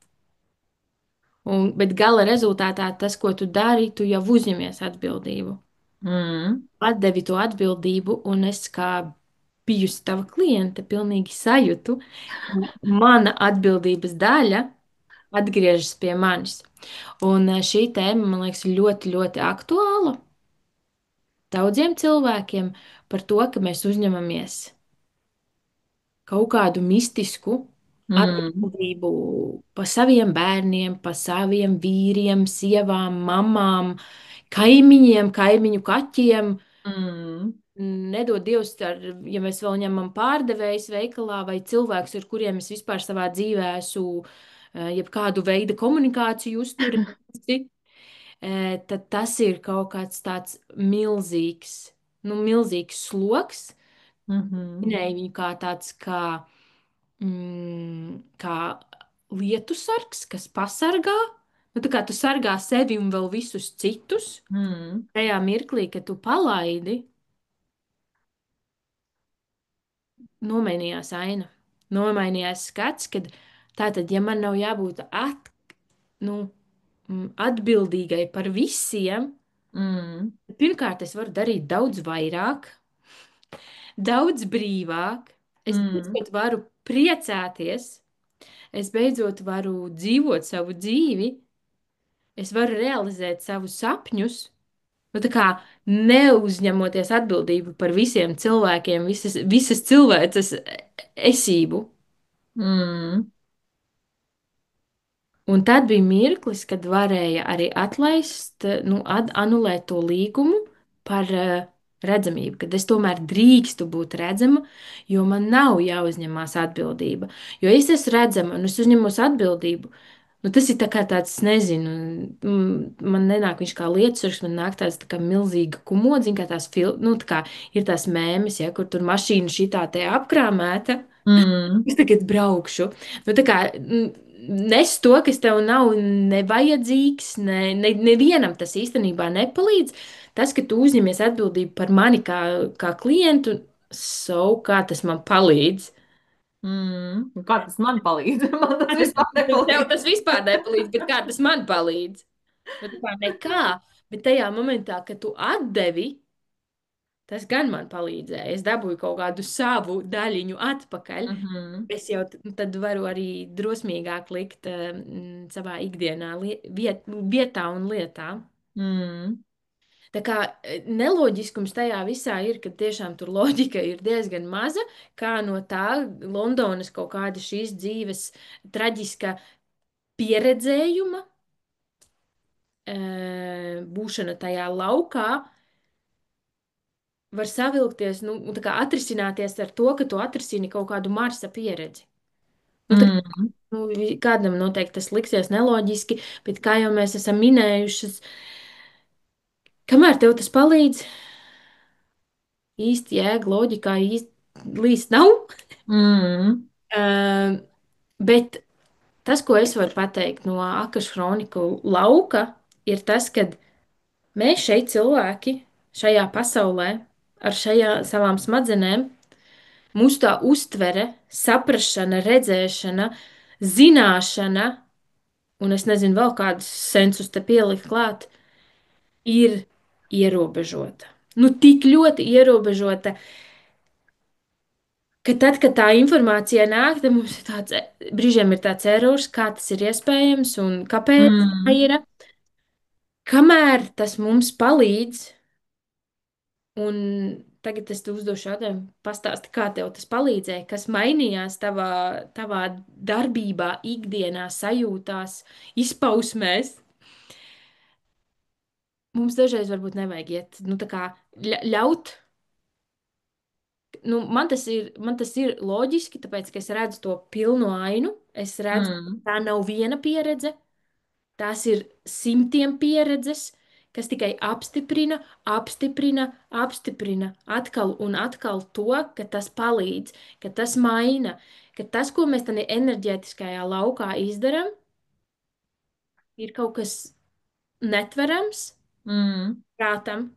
Bet gala rezultātā tas, ko tu dari, tu jau uzņemies atbildību. mm, Atdevi to atbildību, un es kā bijusi tava kliente, pilnīgi sajūtu, ka mana atbildības daļa atgriežas pie manis. Un šī tēma, man liekas, ir ļoti, ļoti aktuāla daudziem cilvēkiem par to, ka mēs uzņemamies kaut kādu mistisku mm, atbildību par saviem bērniem, par saviem vīriem, sievām, mamām, kaimiņiem, kaimiņu kaķiem. mm, Nedod Dievs, ja mēs vēl ņemam pārdevējs veikalā vai cilvēks, ar kuriem es vispār savā dzīvē esmu jebkādu veidu komunikāciju uzturējusi, tad tas ir kaut kāds tāds milzīgs, nu, milzīgs sloks. mm, Minēju viņu kā tāds, kā lietu sargs, kas pasargā. Nu, tā kā tu sargā sevi un vēl visus citus, mm. tajā mirklī, kad tu palaidi, nomainījās aina. Nomainījās skats, kad tātad, ja man nav jābūt nu, atbildīgai par visiem, Mm, tad pirmkārt es varu darīt daudz vairāk, daudz brīvāk. Es mm, beidzot varu priecāties, es beidzot varu dzīvot savu dzīvi, es varu realizēt savus sapņus. Nu, tā kā neuzņemoties atbildību par visiem cilvēkiem, visas cilvēces esību. mm, Un tad bija mirklis, kad varēja arī atlaist, nu, anulēt to līgumu par redzamību, kad es tomēr drīkstu būt redzama, jo man nav jāuzņemās atbildība. Jo es esmu redzama un es uzņemos atbildību. Nu, tas ir tā kā tāds, nezinu, man nenāk viņš kā lietusargs, man nāk tāds tā kā milzīga kumodziņa, kā tās nu, tā kā ir tās mēmes, ja, kur tur mašīna šitā te apkrāmēta. mm, Es tagad braukšu. Nu, tā kā nes to, kas tev nav nevajadzīgs, nevienam tas īstenībā nepalīdz. Tas, ka tu uzņemies atbildību par mani kā klientu, kā tas man palīdz. mm. Kā tas man palīdz? Man tas Kā vispār tev nepalīdz. tas vispār nepalīdz, bet kā tas man palīdz? Nu, tā kā nekā, bet tajā momentā, kad tu atdevi, tas gan man palīdzēja. Es dabūju kaut kādu savu daļiņu atpakaļ. Mhm, Es jau tad varu arī drosmīgāk likt savā ikdienā, vietā un lietā. mm, Tā kā neloģiskums tajā visā ir, ka tiešām tur loģika ir diezgan maza, kā no tā Londonas kaut kāda šīs dzīves traģiska pieredzējuma, būšana tajā laukā var savilkties, nu, tā kā atrisināties ar to, ka tu atrisini kaut kādu Marsa pieredzi. Nu, tā mm, Nu, kādam noteikti tas liksies neloģiski, bet kā jau mēs esam minējušas, kamēr tev tas palīdz, īsti jēga loģikā īsti līdz nav. mm, Uh, bet tas, ko es varu pateikt no Akašu kroniku lauka, ir tas, ka mēs šeit cilvēki. šajā pasaulē, ar šajā savām smadzenēm, mūsu tā uztvere, saprašana, redzēšana, zināšana, un es nezinu vēl kādus sensus te pielikt klāt, ir ierobežota. Nu, tik ļoti ierobežota, ka tad, kad tā informācija nāk, tad mums ir tāds, brīžiem ir tāds erors, kā tas ir iespējams un kāpēc tā Mm, ir. Kamēr tas mums palīdz, un tagad es tev uzdošu jautājumu, pastāsti, kā tev tas palīdzēja, kas mainījās tavā darbībā, ikdienā, sajūtās, izpausmēs. Mums dažreiz varbūt nevajag iet, nu, tā kā ļaut. Nu, man tas ir loģiski, tāpēc, ka es redzu to pilno ainu. Es redzu, mm, ka tā nav viena pieredze, tās ir simtiem pieredzes, kas tikai apstiprina, apstiprina, apstiprina atkal un atkal to, ka tas palīdz, ka tas maina, ka tas, ko mēs tādā enerģētiskajā laukā izdarām, ir kaut kas netverams mm. prātam,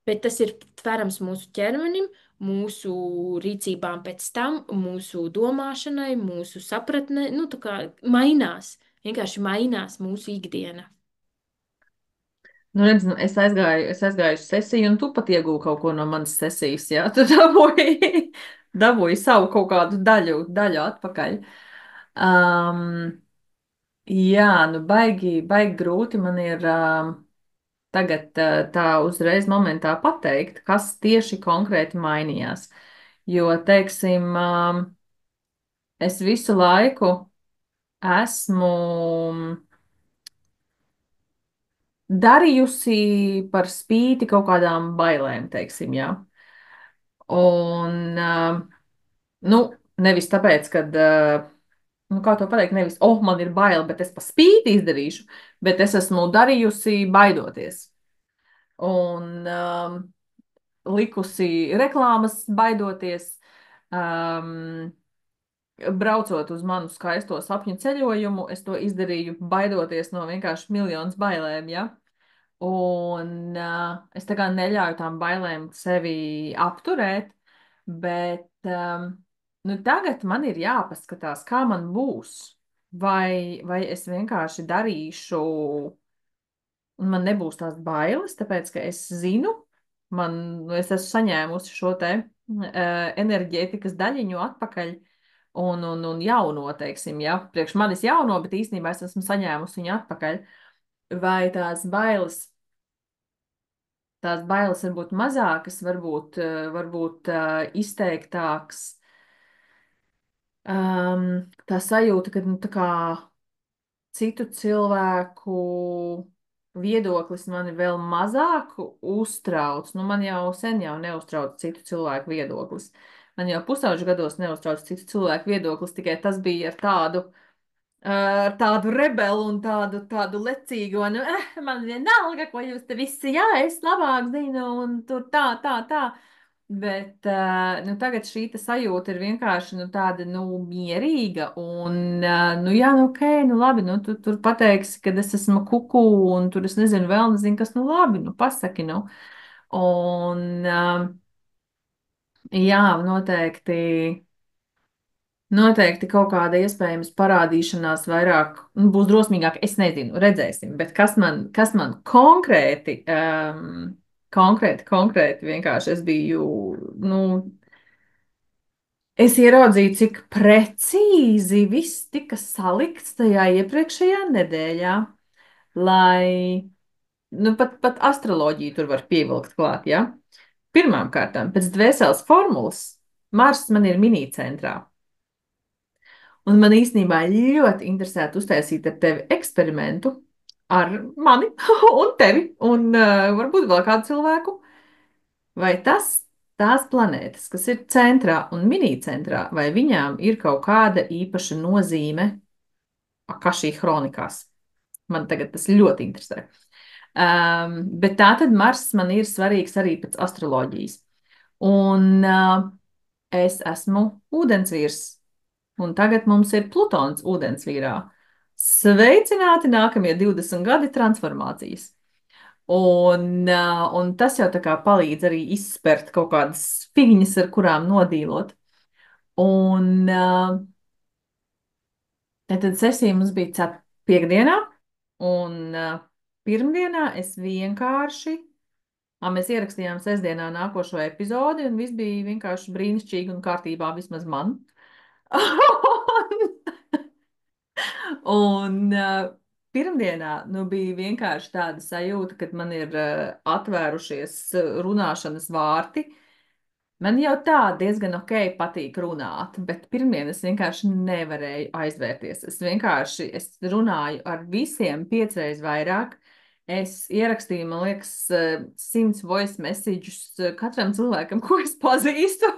bet tas ir tverams mūsu ķermenim, mūsu rīcībām pēc tam, mūsu domāšanai, mūsu sapratnē. Nu, tā kā mainās, vienkārši mainās mūsu ikdiena. Nu, redz, nu, es aizgāju uz sesiju, un tu pat iegūji kaut ko no manas sesijas, jā? Tu dabūji savu kaut kādu daļu atpakaļ. Um, jā, nu, baigi grūti man ir tagad tā uzreiz momentā pateikt, kas tieši konkrēti mainījās. Jo, teiksim, es visu laiku esmu darījusi par spīti kaut kādām bailēm, teiksim, jā. Un, nu, nevis tāpēc, ka, nu, kā to pateikt, nevis, oh, man ir bail, bet es pa spīti izdarīšu, bet es esmu darījusi baidoties. Un likusi reklāmas baidoties, um, braucot uz manu skaisto sapņu ceļojumu, es to izdarīju baidoties no vienkārši miljonas bailēm, ja? Un es tā kā neļauju tām bailēm sevi apturēt, bet nu, tagad man ir jāpaskatās, kā man būs. Vai es vienkārši darīšu, un man nebūs tās bailes, tāpēc ka es zinu, nu, es esmu saņēmusi šo te enerģētikas daļiņu atpakaļ. Un jauno, teiksim, ja, priekš manis jauno, bet īstenībā es esmu saņēmusi viņu atpakaļ. Vai tās bailes var būt mazākas, varbūt izteiktāks. Tā sajūta, ka nu, tā kā citu cilvēku viedoklis mani vēl mazāk uztrauc. Nu, man jau sen jau neuztrauc citu cilvēku viedoklis. Man jau pusauģu gados neuztrauc citu cilvēku viedoklis, tikai tas bija ar tādu rebelu un tādu lecīgu, nu, man vienalga, ko jūs te visi, jā, es labāk zinu, un tur tā. Bet nu, tagad šī sajūta ir vienkārši nu, tāda nu, mierīga. Un, nu, jā, nu, ok, nu, labi, nu, tu tur pateiksi, ka es esmu kuku, un tur es nezinu, vēl nezinu, kas, nu, labi, nu, pasaki, nu. Un, jā, noteikti. Noteikti kaut kāda iespējams parādīšanās vairāk, nu, būs drosmīgāk, es nezinu, redzēsim, bet kas man konkrēti vienkārši es biju, nu, es ieraudzīju, cik precīzi viss tika salikts tajā iepriekšējā nedēļā, lai, nu, pat astroloģiju tur var pievilkt klāt, ja? Pirmām kārtām, pēc dvēseles formulas, Mars man ir mini-centrā. Un man īstenībā ļoti interesētu uztaisīt ar tevi eksperimentu ar mani un tevi un varbūt vēl kādu cilvēku. Vai tās planētas, kas ir centrā un mini-centrā, vai viņām ir kaut kāda īpaša nozīme Akašī hronikās? Man tagad tas ļoti interesē. Bet tā tad Mars man ir svarīgs arī pēc astroloģijas. Un es esmu ūdensvīrs. Un tagad mums ir Plutons ūdensvīrā. Sveicināti nākamie 20 gadi transformācijas. Un tas jau tā kā palīdz arī izspērt kaut kādas figņas, ar kurām nodīlot. Un tad sesija mums bija piekdienā, un pirmdienā es vienkārši, mēs ierakstījām sestdienā nākošo epizodi, un viss bija vienkārši brīnišķīgi un kārtībā vismaz man. Un pirmdienā nu, bija vienkārši tāda sajūta, ka man ir atvērušies runāšanas vārti. Man jau tā diezgan ok patīk runāt, bet pirmdien es vienkārši nevarēju aizvērties. Es runāju ar visiem piecreiz vairāk. Es ierakstīju, man liekas, 100 voice messages katram cilvēkam, ko es pazīstu.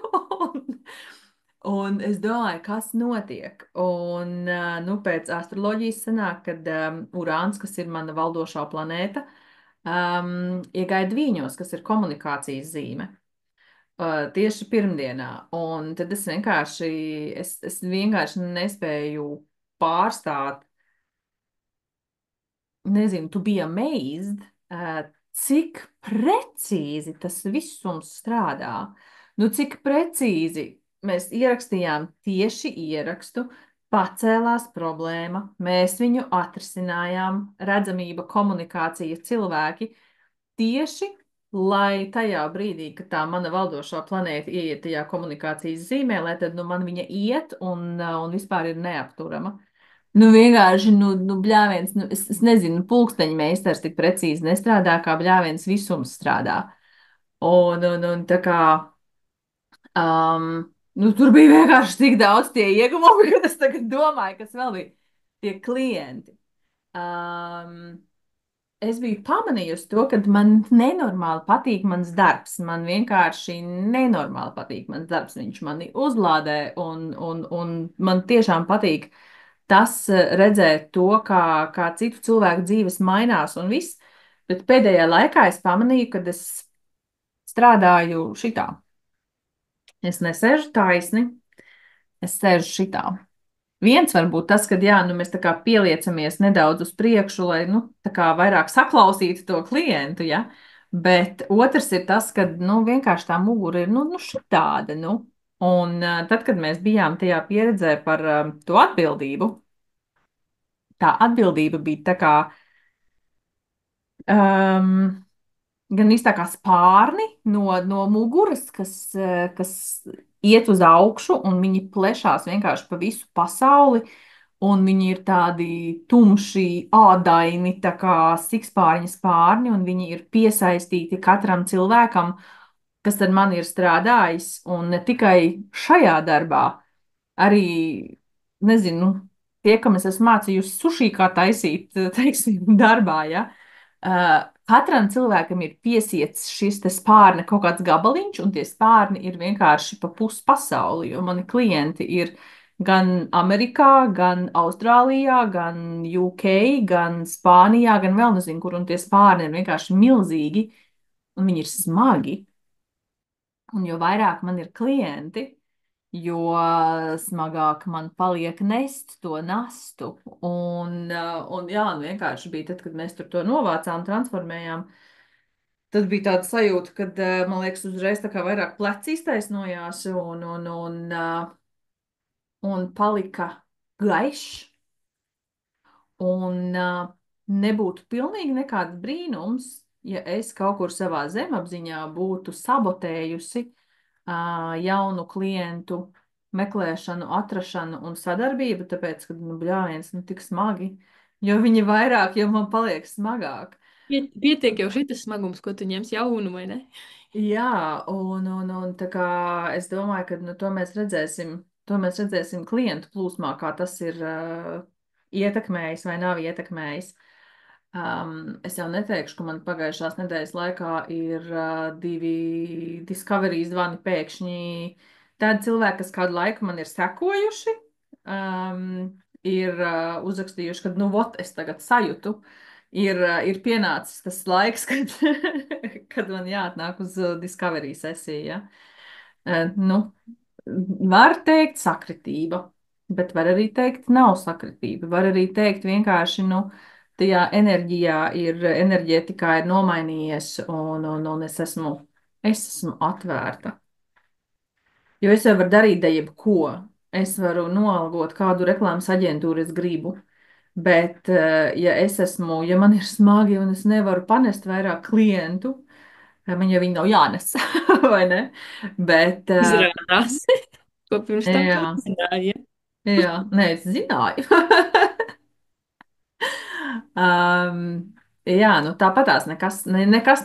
Un es domāju, kas notiek. Un, nu, pēc astroloģijas sanāk, kad Urāns, kas ir mana valdošā planēta, iegaida Dvīņos, kas ir komunikācijas zīme. Tieši pirmdienā. Un tad es vienkārši nespēju pārstāt, nezinu, tu biji amazed, cik precīzi tas visums strādā. Nu, cik precīzi mēs ierakstījām tieši ierakstu, pacēlās problēma, mēs viņu atrisinājām, redzamība, komunikācija, cilvēki tieši, lai tajā brīdī, kad tā mana valdošā planēta ieiet tajā komunikācijas zīmē, lai tad nu, man viņa iet un vispār ir neapturama. Nu, vienkārši, bļāviens, es nezinu, pulksteņa meistars tik precīzi nestrādā, kā bļāviens visums strādā. Un tā kā, tur bija vienkārši tik daudz tie ieguvumi, ka es tagad domāju, kas vēl bija tie klienti. Um, Es biju pamanījusi to, ka man nenormāli patīk mans darbs. Man vienkārši nenormāli patīk mans darbs. Viņš mani uzlādē, un man tiešām patīk tas redzēt to, kā citu cilvēku dzīves mainās un viss. Bet pēdējā laikā es pamanīju, ka es strādāju šitā. Es nesēžu taisni, es sēžu šitā. Viens var būt tas, ka jā, nu, mēs tā kā pieliecamies nedaudz uz priekšu, lai nu, tā kā vairāk saklausītu to klientu. Ja? Bet otrs ir tas, ka nu, vienkārši tā mugura ir šitāda. Nu. Un tad, kad mēs bijām tajā pieredzē par to atbildību, tā atbildība bija tā kā. Um, Gan tā kā spārni no muguras, kas iet uz augšu, un viņi plešās vienkārši pa visu pasauli. Un viņi ir tādi tumši, ādaini, tā kā sikspārņa spārni, un viņi ir piesaistīti katram cilvēkam, kas ar mani ir strādājis. Un ne tikai šajā darbā, arī, nezinu, tie, kam es esmu mācījusi sushi, kā taisīt, teiksim, darbā, ja. Katram cilvēkam ir piesiets šis te spārna kaut kāds gabaliņš, un tie spārni ir vienkārši pa pus pasauli, jo mani klienti ir gan Amerikā, gan Austrālijā, gan UK, gan Spānijā, gan vēl nezinu kur, un tie spārni ir vienkārši milzīgi, un viņi ir smagi. Un jo vairāk man ir klienti, jo smagāk man paliek nest to nastu. Un jā, un vienkārši bija tad, kad mēs tur to novācām, transformējām. Tad bija tāda sajūta, ka, man liekas, uzreiz tā kā vairāk pleci iztaisnojās un palika gaišs. Un nebūtu pilnīgi nekāds brīnums, ja es kaut kur savā zemapziņā būtu sabotējusi jaunu klientu meklēšanu, atrašanu un sadarbību, tāpēc, ka, bļāviens, tik smagi, jo viņi vairāk, jo man paliek smagāk. Pietiek jau šitas smagums, ko tu ņemsi jaunu, vai ne? Jā, un tā kā es domāju, ka to mēs redzēsim klientu plūsmā, kā tas ir ietekmējis vai nav ietekmējis. Es jau neteikšu, ka man pagājušās nedēļas laikā ir divi Discovery zvani pēkšņi. Tādi cilvēki, kas kādu laiku man ir sekojuši, ir uzrakstījuši, ka, nu, vot, es tagad sajūtu, ir pienācis tas laiks, kad man jāatnāk uz Discovery sesiju. Ja? Nu, var teikt sakritība, bet var arī teikt nav sakritība. Var arī teikt vienkārši, nu, tajā enerģijā enerģētikā ir nomainījies, un es esmu atvērta. Jo es jau varu darīt da jebko. Es varu noalgot kādu reklāmas aģentūru, es gribu. Bet, ja man ir smagi un es nevaru panest vairāk klientu, man jau viņi nav jānes, vai ne? Bet, Izrādās, ko pirms tam tu jā, nezināji. jā, nē, es zināju. Um, jā, nu tāpatās nekas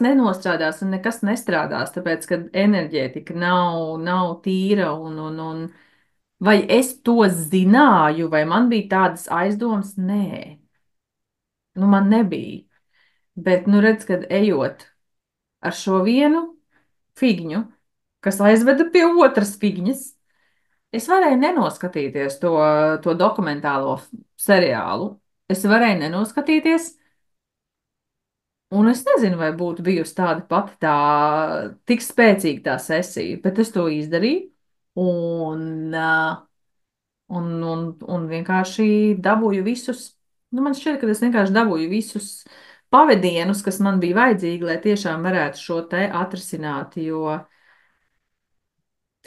nenostrādās un nekas nestrādās, tāpēc, ka enerģētika nav tīra un vai es to zināju, vai man bija tādas aizdomas? Nē, nu man nebija. Bet, nu redz, kad ejot ar šo vienu figņu, kas aizveda pie otras figņas, es varēju nenoskatīties to dokumentālo seriālu. Es varēju nenoskatīties. Un es nezinu, vai būtu bijusi tāda pati tik spēcīga tā sesija, bet es to izdarīju un, un vienkārši dabūju visus. Nu, man šķiet, ka es vienkārši dabūju visus pavadienus, kas man bija vajadzīgi, lai tiešām varētu šo te atrisināt, jo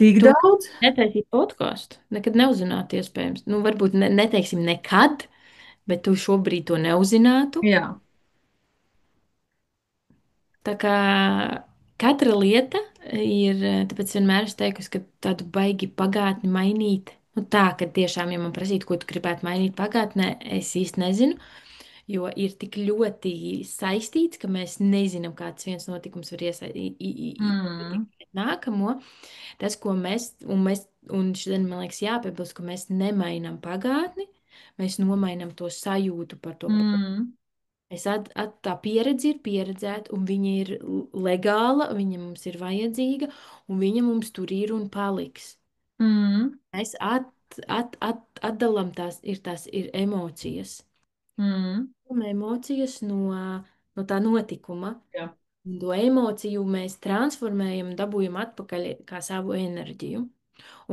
tik To daudz. netaisīt podkāstu. Nekad neuzzinātu, iespējams. Nu, varbūt neteiksim nekad, bet tu šobrīd to neuzzinātu. Jā. Tā kā katra lieta ir, tāpēc vienmēr es teikusi, ka tādu baigi pagātni mainīt. Nu, tā, ka tiešām, ja man prasītu, ko tu gribētu mainīt pagātnē, es īsti nezinu, jo ir tik ļoti saistīts, ka mēs nezinām, kāds viens notikums var Mm, ietekmēt nākamo. Tas, ko un šodien man liekas jāpiebilst, ka mēs nemainām pagātni, mēs nomainām to sajūtu par to. mm, Tā pieredze ir pieredzēta, un viņa ir legāla, viņa mums ir vajadzīga, un viņa mums tur ir un paliks. mm, Mēs atdalām tās ir emocijas. mm. Un emocijas no tā notikuma. Jā. Un to emociju mēs transformējam, dabūjam atpakaļ kā savu enerģiju.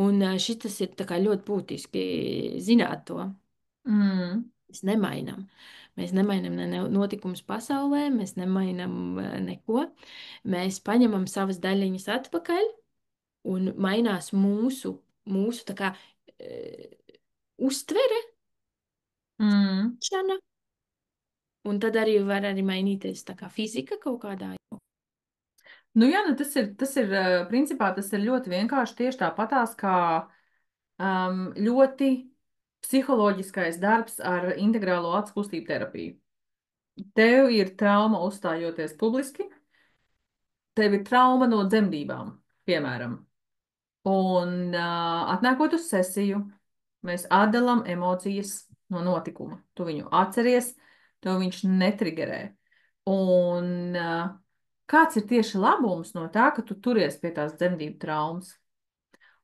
Un šis ir tā kā ļoti būtiski zināt to. Mm, Mēs nemainām. Mēs nemainām ne notikumus pasaulē, mēs nemainām neko. Mēs paņemam savas daļiņas atpakaļ un mainās mūsu tā kā uztvere, mm. šana, un tad arī var arī mainīties tā kā fizika kaut kādā. Nu, jā, nu principā tas ir ļoti vienkārši tieši tāpatās kā ļoti psiholoģiskais darbs ar integrālo acu kustību terapiju. Tev ir trauma uzstājoties publiski, tev ir trauma no dzemdībām, piemēram. Un atnākot uz sesiju, mēs atdalām emocijas no notikuma. Tu viņu atceries, tev viņš netrigerē. Un kāds ir tieši labums no tā, ka tu turies pie tās dzemdību traumas?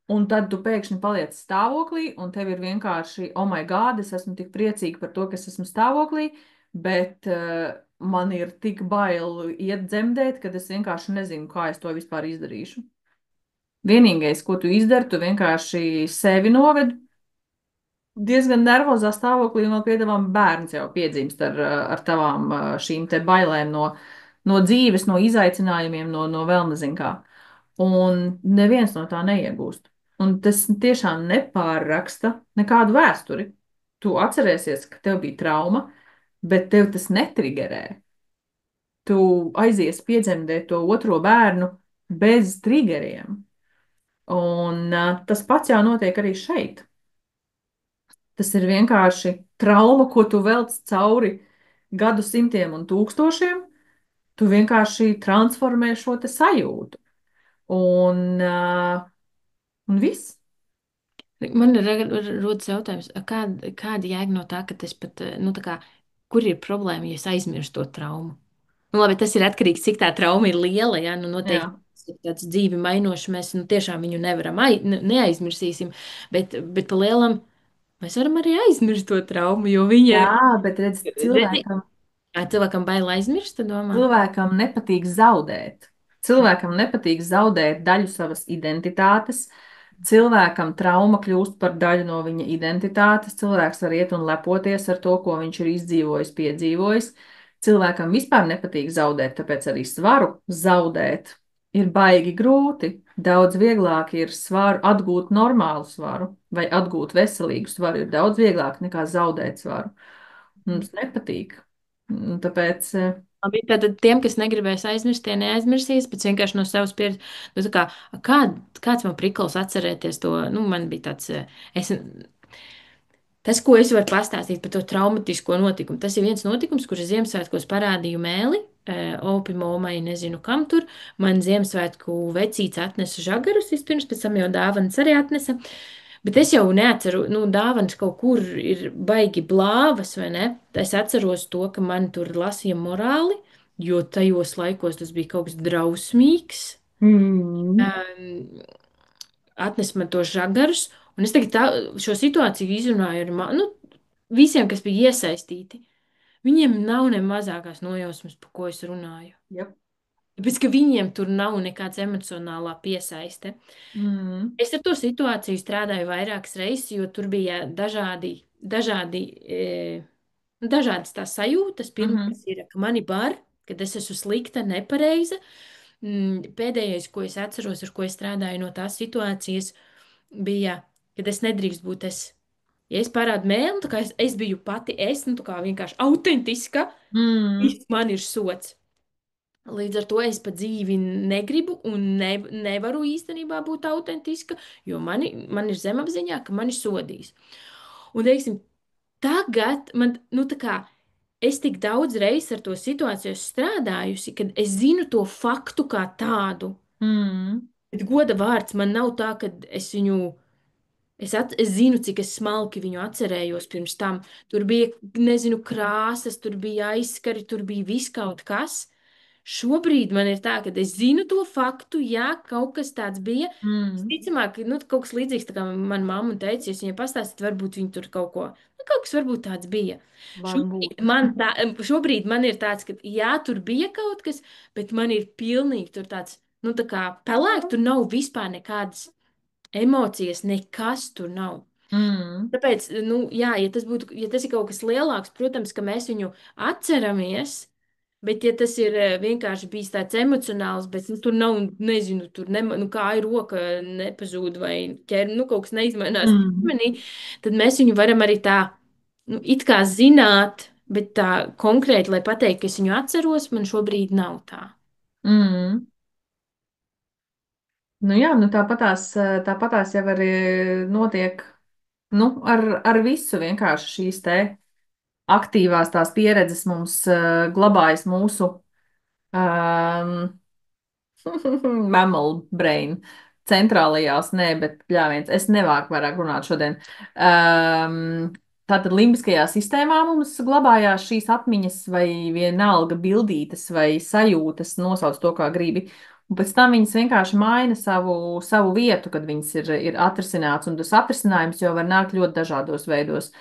Un tad tu pēkšņi paliec stāvoklī, un tev ir vienkārši, oh, my God, es esmu tik priecīga par to, ka es esmu stāvoklī, bet man ir tik bail iet dzemdēt, ka es vienkārši nezinu, kā es to vispār izdarīšu. Vienīgais, ko tu izdari, tu vienkārši sevi noved diezgan nervozā stāvoklī, un vēl piedāvām bērns jau piedzimst ar tavām šīm te bailēm no dzīves, no izaicinājumiem, no vēl nezin kā. Un neviens no tā neiegūst. Un tas tiešām nepārraksta nekādu vēsturi. Tu atcerēsies, ka tev bija trauma, bet tev tas netrigerē. Tu aizies piedzemdēt to otro bērnu bez triggeriem. Un tas pats jau notiek arī šeit. Tas ir vienkārši trauma, ko tu velc cauri gadsimtiem un tūkstošiem. Tu vienkārši transformē šo te sajūtu. Un, un viss. Man rodas jautājums, kāda jēga no tā, ka tas pat, nu tā kā, kur ir problēma, ja es aizmirstu to traumu? Nu, labi, tas ir atkarīgs, cik tā trauma ir liela. Jā, nu, noteikti Jā. tas ir tāds dzīvi mainošs. Mēs nu, tiešām viņu nevaram neaizmirsīsim. Bet pa lielam mēs varam arī aizmirst to traumu, jo viņa Jā, bet redz, redzi, cilvēkam bail aizmirst, tu domā? cilvēkam nepatīk zaudēt. Cilvēkam nepatīk zaudēt daļu savas identitātes, Cilvēkam trauma kļūst par daļu no viņa identitātes. Cilvēks var iet un lepoties ar to, ko viņš ir izdzīvojis, piedzīvojis. Cilvēkam vispār nepatīk zaudēt, tāpēc arī svaru zaudēt ir baigi grūti. Daudz vieglāk ir svaru atgūt normālu svaru vai atgūt veselīgu svaru. Ir daudz vieglāk nekā zaudēt svaru. Mums nepatīk. Un tāpēc Labi, tātad tiem, kas negribēs aizmirst, tie neaizmirsīs, bet vienkārši no savas pieredzes, nu, tā kā, kāds man prikals atcerēties to, nu, man bija tāds, es, tas, ko es varu pastāstīt par to traumatisko notikumu, tas ir viens notikums, kurš Ziemassvētkos parādīju mēli, opi momai, nezinu kam tur, man Ziemassvētku vecīts atnesa žagarus vispirms, pēc tam jau dāvanas arī atnesa, bet es jau neatceru, nu, dāvanas kaut kur ir baigi blāvas, vai ne? Es atceros to, ka man tur lasīja morāli, jo tajos laikos tas bija kaut kas drausmīgs. mm, Um, Atnes man tos žagarus, un es tagad šo situāciju izrunāju ar nu, visiem, kas bija iesaistīti. Viņiem nav ne mazākās nojausmas, par ko es runāju. yep. Tāpēc, ka viņiem tur nav nekāds emocionālā piesaiste. mm, Es ar to situāciju strādāju vairākas reizes, jo tur bija dažādas tās sajūtas. mhm, Pirmais ir, ka mani bar, kad es esmu slikta, nepareiza. Pēdējais, ko es atceros, ar ko es strādāju no tās situācijas, bija, kad es nedrīkst būt es. Ja es parādu mēlu, tā kā es biju pati es, nu tā kā vienkārši autentiska, mm, viss man ir sots. Līdz ar to es pa dzīvi negribu un nevaru īstenībā būt autentiska, jo man ir zemapziņā, ka mani sodīs. Un, teiksim, tagad man, nu tā kā es tik daudz reizes ar to situāciju esmu strādājusi, kad es zinu to faktu kā tādu. mm, Bet goda vārds man nav tā, ka es viņu. Es zinu, cik es smalki viņu atcerējos pirms tam. Tur bija, nezinu, krāsas, tur bija aizskari, tur bija viss kaut kas. Šobrīd man ir tā, ka es zinu to faktu, jā, kaut kas tāds bija. mm. Visticamāk, nu, kaut kas līdzīgs, tā kā manā mamma teica, ja viņai pastāstīt, varbūt viņa tur kaut ko, nu, kaut kas varbūt tāds bija. Varbūt. Šobrīd man ir tāds, ka jā, tur bija kaut kas, bet man ir pilnīgi tur tāds, nu, tā kā pelēk, tur nav vispār nekādas emocijas, nekas tur nav. Mm, Tāpēc, nu, jā, ja tas ir kaut kas lielāks, protams, ka mēs viņu atceramies, bet ja tas ir vienkārši bijis tāds emocionāls, bet nu, tur nav, nezinu, nu, kā ir roka nepazūd vai nu, kaut kas neizmainās mm, ķermenī, tad mēs viņu varam arī tā, nu, it kā zināt, bet tā konkrēti, lai pateikt, ka es viņu atceros, man šobrīd nav tā. mm. Nu jā, nu tāpatās jau arī notiek, nu, ar visu vienkārši šīs te aktīvās tās pieredzes mums glabājas mūsu um, mammal brain. Centrālajās, nē, bet bļāviens, es nevāku vairāk runāt šodien. Tātad limbiskajā sistēmā mums glabājās šīs atmiņas vai vienalga bildītas vai sajūtas, nosauc to, kā gribi. Un pēc tam viņas vienkārši maina savu vietu, kad viņas ir atrisināts, un tas atrisinājums jau var nākt ļoti dažādos veidos.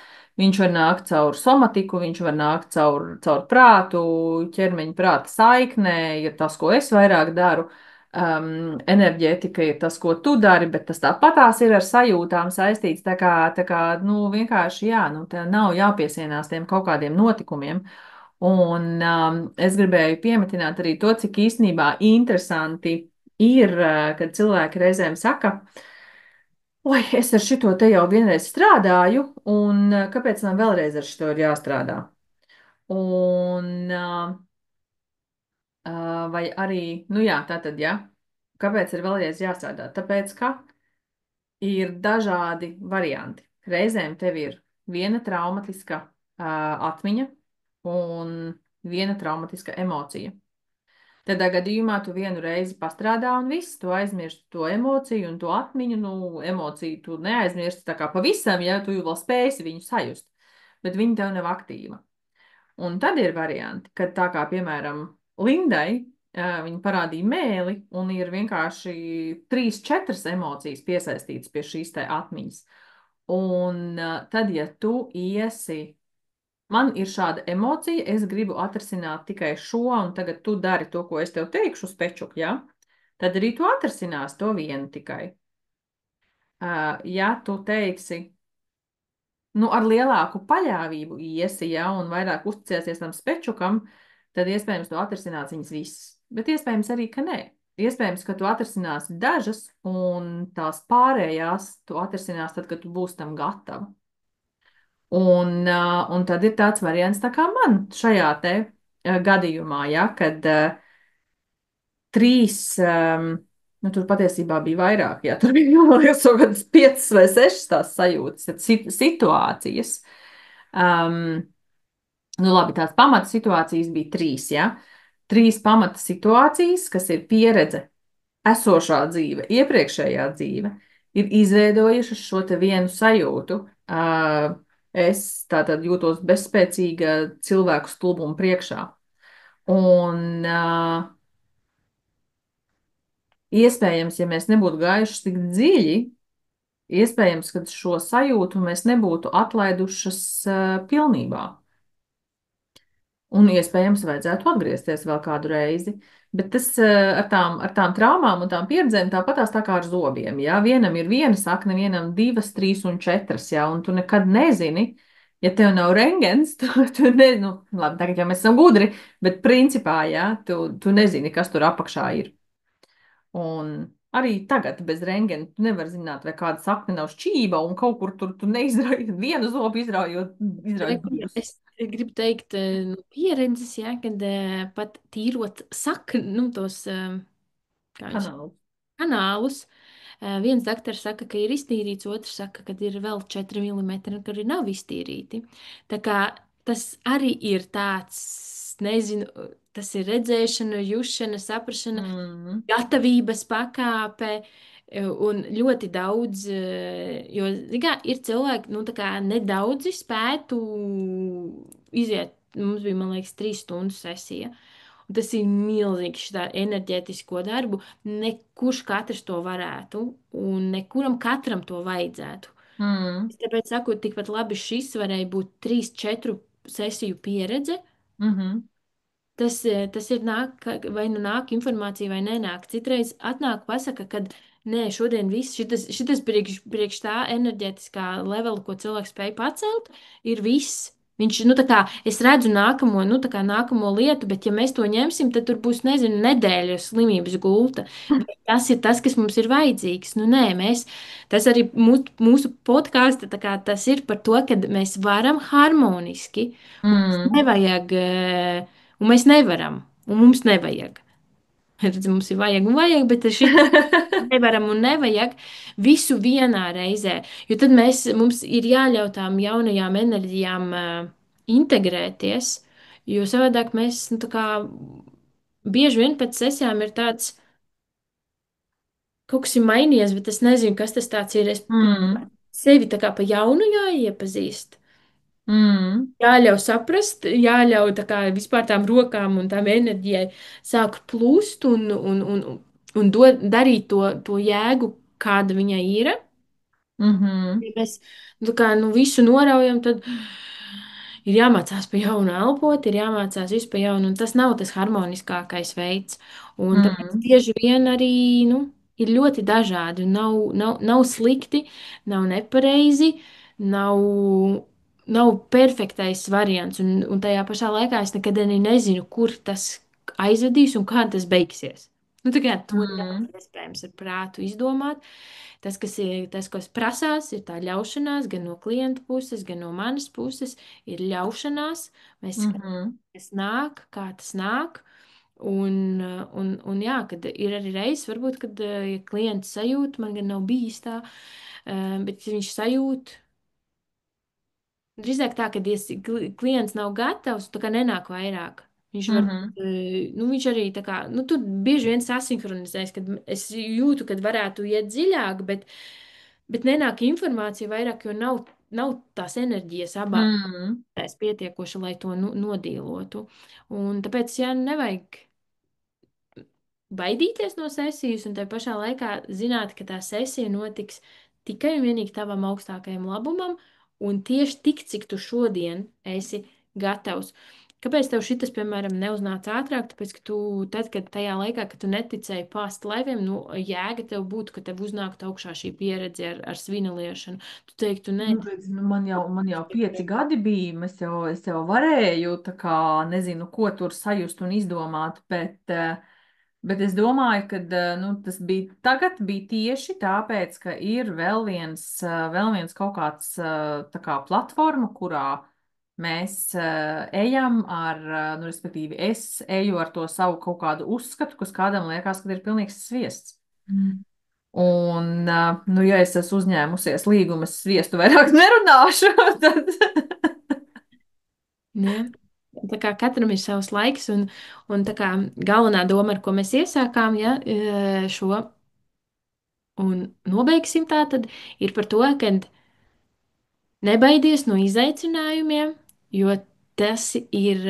Viņš var nākt caur somatiku, viņš var nākt caur prātu, ķermeņa prāta saiknē, ir tas, ko es vairāk daru. Enerģētika ir tas, ko tu dari, bet tas tāpatās ir ar sajūtām saistīts. Tā kā nu, vienkārši jā, nu, tā nav jāpiesienās tiem kaut kādiem notikumiem. Un es gribēju piemetināt arī to, cik īstenībā interesanti ir, kad cilvēki reizēm saka, oi, es ar šito te jau vienreiz strādāju, un kāpēc man vēlreiz ar šito ir jāstrādā? Un, vai arī, nu jā, tā tad, jā, kāpēc ir vēlreiz jāstrādā? Tāpēc, ka ir dažādi varianti. Reizēm tev ir viena traumatiska atmiņa un viena traumatiska emocija. Tādā gadījumā tu vienu reizi pastrādā un viss, tu aizmirsti to emociju un to atmiņu. Nu, emociju tu neaizmirsti tā kā pavisam, ja tu vēl spēsi viņu sajust, bet viņa tev nav aktīva. Un tad ir varianti, kad tā kā, piemēram, Lindai, viņa parādīja mēli un ir vienkārši 3, 4 emocijas piesaistītas pie šīs te atmiņas. Un tad, ja tu iesi, man ir šāda emocija, es gribu atrisināt tikai šo, un tagad tu dari to, ko es tev teikšu, spečuk, ja? Tad arī tu atrisinās to vienu tikai. Ja tu teiksi, nu, ar lielāku paļāvību iesi, ja, un vairāk uzticēsies tam spečukam, tad iespējams tu atrisinās viņas visas. Bet iespējams arī, ka nē. Iespējams, ka tu atrisināsi dažas, un tās pārējās tu atrisinās tad, kad tu būsi tam gatava. Un tad ir tāds variants, tā kā man šajā te gadījumā, ja, kad trīs, nu tur patiesībā bija vairāk, ja tur bija, man liekas, kaut kādas piecas vai sešas tās sajūtas, tad situācijas. Um, nu labi, tās pamata situācijas bija trīs, ja. Trīs pamata situācijas, kas ir pieredze, esošā dzīve, iepriekšējā dzīve, ir izveidojušas šo te vienu sajūtu. Es tātad jūtos bezspēcīga cilvēku stulbumu priekšā. Un iespējams, ja mēs nebūtu gājuši tik dziļi, iespējams, ka šo sajūtu mēs nebūtu atlaidušas pilnībā. Un iespējams, vajadzētu atgriezties vēl kādu reizi. Bet tas ar tām traumām un tām pieredzēm tāpatās tā kā ar zobiem. Jā, vienam ir viena sakne, vienam divas, trīs un četras, jā, un tu nekad nezini, ja tev nav rengens, tu nezini, nu, labi, tagad jau mēs esam gudri, bet principā, jā, tu nezini, kas tur apakšā ir. Un arī tagad bez rengena tu nevari zināt, vai kāda sakne nav šķība, un kaut kur tur tu neizrauj vienu zobu, izrauj Reku, divus es gribu teikt, no pieredzes, ja, kad pat tīrot sakni, nu, tos, kā viņš kanālus. kanālus. Viens doktors saka, ka ir iztīrīts, otrs saka, ka ir vēl 4 mm, kuri nav iztīrīti. Tā kā tas arī ir tāds, nezinu, tas ir redzēšana, jušana, saprašana, Mm, gatavības pakāpe. Un ļoti daudz, jo, zini kā, ir cilvēki, nu, tā kā nedaudzi spētu iziet, mums bija, man liekas, 3 stundu sesija. Un tas ir milzīgs šitā enerģētisko darbu. Nekurš katrs to varētu, un nekuram katram to vajadzētu. mm, Es tāpēc saku, tikpat labi šis varēja būt 3, 4 sesiju pieredze. mhm, Tas ir nāk, vai nu nāk informācija, vai nenāk. Citreiz atnāk, pasaka, ka nē, šodien viss šitas priekš tā enerģētiskā levela, ko cilvēks spēj pacelt, ir viss. Viņš, nu, tā kā es redzu nākamo, nu, tā kā nākamo lietu, bet ja mēs to ņemsim, tad tur būs, nezinu, nedēļa slimības gulta. Vai tas ir tas, kas mums ir vajadzīgs? Nu, nē, tas arī mūsu podkāsta, tā kā tas ir par to, ka mēs varam harmoniski, un mums mm. nevajag. Un mēs nevaram, un mums nevajag. Redz, mums ir vajag un vajag, bet šitā nevaram un nevajag visu vienā reizē. Jo tad mums ir jāļauj tām jaunajām enerģijām integrēties, jo savādāk mēs, nu, tā kā bieži vien pēc sesijām ir tāds, kaut kas ir mainījies, bet es nezinu, kas tas tāds ir. Es Mm, sevi tā kā pa jaunu jāiepazīst. mm, Jāļauj saprast, jāļauj tā kā vispār tām rokām un tām enerģijai sāk plūst un darīt to jēgu, kāda viņai ir. mhm, Ja mēs nu, kā, nu, visu noraujam, tad ir jāmācās pa jaunu elpot, ir jāmācās visu pa jaunu, un tas nav tas harmoniskākais veids. Un tāpēc mm, bieži vien arī nu, ir ļoti dažādi, un nav slikti, nav nepareizi, nav, nav perfektais variants, un tajā pašā laikā es nekad arī nezinu, kur tas aizvedīs un kā tas beigsies. Nu, tā kā to nav mm, iespējams ar prātu izdomāt. Tas, kas prasās, ir tā ļaušanās gan no klienta puses, gan no manas puses. Ir ļaušanās, mēs skatāmies, mhm, kas nāk, kā tas nāk. Un jā, kad ir arī reizes, varbūt, kad ja klients sajūt, man gan nav bijis tā, bet viņš sajūt. Drīzāk tā, ka klients nav gatavs, tā kā nenāk vairāk. Viņš var, mhm, nu, viņš arī tā kā, nu, tur bieži vien sasinhronizēs, kad es jūtu, kad varētu iet dziļāk, bet nenāk informācija vairāk, jo nav tās enerģijas mm, abās pietiekoši, lai to nodīlotu. Un tāpēc, jā, nevajag baidīties no sesijas, un tajā pašā laikā zināt, ka tā sesija notiks tikai un vienīgi tavam augstākajam labumam, un tieši tik, cik tu šodien esi gatavs. Kāpēc tev šitas, piemēram, neuznāca ātrāk? Tāpēc, ka tu, tad, kad tajā laikā, kad tu neticēji past laiviem, nu, jēga tev būtu, ka tev uznāktu augšā šī pieredze ar svina liešanu. Tu teiktu, nē, Nu, redz, nu, man jau 5 gadi bija, es jau varēju, tā kā, nezinu, ko tur sajust un izdomāt, bet es domāju, ka nu, tas bija tagad bija tieši tāpēc, ka ir vēl viens kaut kāds tā kā platforma, kurā mēs ejam nu, respektīvi, es eju ar to savu kaut kādu uzskatu, kas kādam liekas, ka ir pilnīgs sviests. mm, Un, nu, ja es esmu uzņēmusies līgumu, es sviestu vairāk nerunāšu, tad. jā. Tā kā katram ir savs laiks, un tā kā galvenā doma, ar ko mēs iesākām, ja, šo un nobeigsim tā, tad ir par to, ka nebaidies no izaicinājumiem, jo tas ir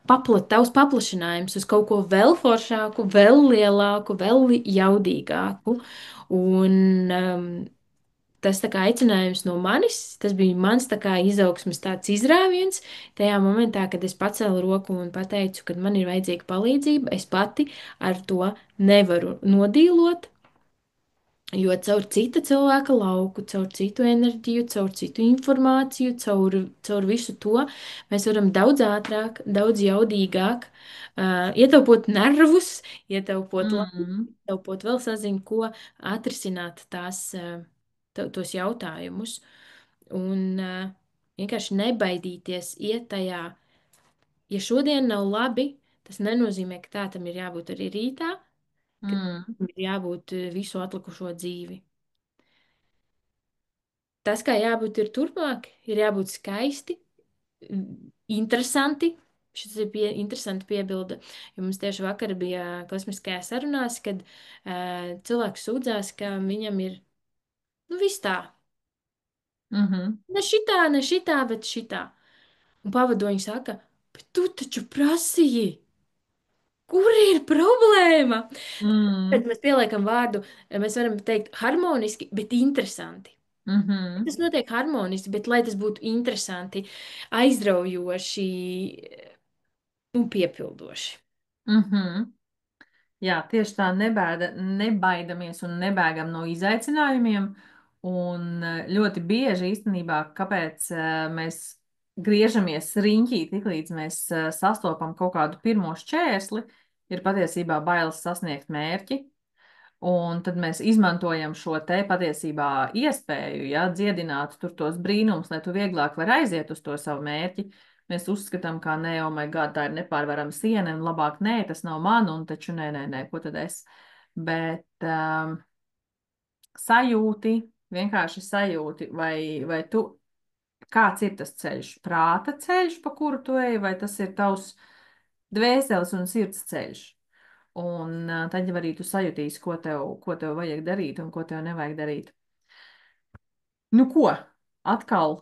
tavs paplašinājums uz kaut ko vēl foršāku, vēl lielāku, vēl jaudīgāku. Un tas tā kā aicinājums no manis, tas bija mans tā kā izaugsmes tāds izrāviens. Tajā momentā, kad es pacēlu roku un pateicu, ka man ir vajadzīga palīdzība, es pati ar to nevaru nodīlot. Jo caur cita cilvēka lauku, caur citu enerģiju, caur citu informāciju, caur visu to mēs varam daudz ātrāk, daudz jaudīgāk ietaupot nervus, ietaupot laiku, Mm, ietaupot vēl saziņu, ko atrisināt tos jautājumus. Un vienkārši nebaidīties iet tajā. Ja šodien nav labi, tas nenozīmē, ka tā tam ir jābūt arī rītā, ka mm, tam ir jābūt visu atlikušo dzīvi. Tas, kā jābūt ir turpmāk, ir jābūt skaisti, interesanti. Šis ir interesanti piebilde, jo mums tieši vakar bija kosmiskajā sarunās, kad cilvēks sūdzās, ka viņam ir, nu, viss tā. mhm, Ne šitā, bet šitā. Un pavadoņi saka, bet tu taču prasīji, kur ir problēma? mm, Tad mēs pieliekam vārdu, mēs varam teikt harmoniski, bet interesanti. mhm, Tas notiek harmoniski, bet lai tas būtu interesanti, aizraujoši un piepildoši. mhm. Jā, tieši tā nebaidamies un nebēgam no izaicinājumiem. Un ļoti bieži īstenībā, kāpēc mēs griežamies riņķī, tiklīdz mēs sastopam kaut kādu pirmo šķērsli, ir patiesībā bailes sasniegt mērķi. Un tad mēs izmantojam šo te patiesībā iespēju, ja, dziedināt tur tos brīnumus, lai tu vieglāk var aiziet uz to savu mērķi. Mēs uzskatām, ka nē, oh, my God, tā ir nepārvarama siena, un labāk nē, tas nav man, un taču nē, ko tad es. Bet sajūti, vienkārši sajūti, vai tu, kāds ir tas ceļš, prāta ceļš, pa kuru tu ej, vai tas ir tavs dvēseles un sirds ceļš. Un tad jau arī tu sajutīsi, ko tev vajag darīt un ko tev nevajag darīt. Nu ko, atkal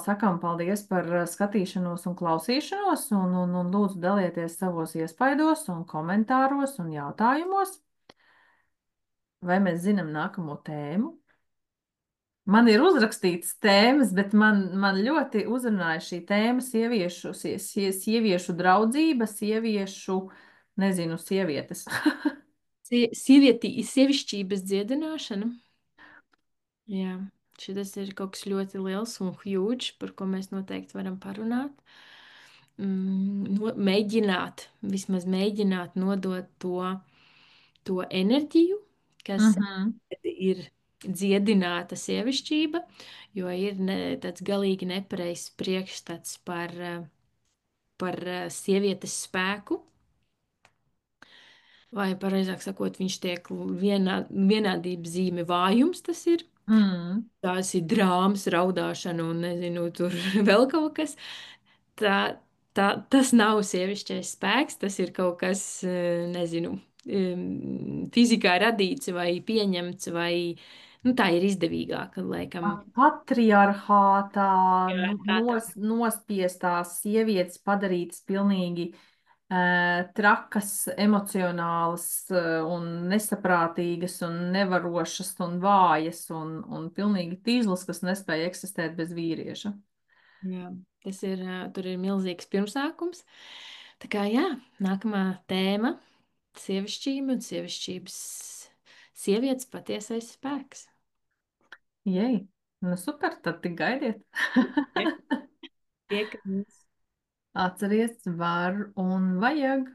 sakām paldies par skatīšanos un klausīšanos, un lūdzu dalieties savos iespaidos un komentāros un jautājumos, vai mēs zinām nākamo tēmu. Man ir uzrakstītas tēmas, bet man ļoti uzrunāja šī tēma sieviešu draudzība, nezinu, sievietes. Sievišķības dziedināšana. Jā, šis ir kaut kas ļoti liels un huge, par ko mēs noteikti varam parunāt. Vismaz mēģināt nodot to enerģiju, kas Mhm, ir dziedināta sievišķība, jo ir tāds galīgi nepareizs priekšstats par sievietes spēku. Vai, pareizāk sakot, viņš tiek vienādības zīme vājums, tas ir. mm, Tās ir drāmas, raudāšana un nezinu, tur vēl kaut kas. Tā, tas nav sievišķais spēks, tas ir kaut kas, nezinu, fizikā radīts vai pieņemts, vai nu, tā ir izdevīgāka, laikam. patriarchātā Jā, tā. nospiestās sievietes padarītas pilnīgi trakas, emocionālas un nesaprātīgas un nevarošas un vājas un pilnīgi tīzlas, kas nespēja eksistēt bez vīrieša. Jā. Tur ir milzīgs pirmsākums. Tā kā jā, nākamā tēma - sievišķība un sievietes patiesais spēks. Jej, nu super, tad tik gaidiet. Tiekamies! Atceries, var un vajag.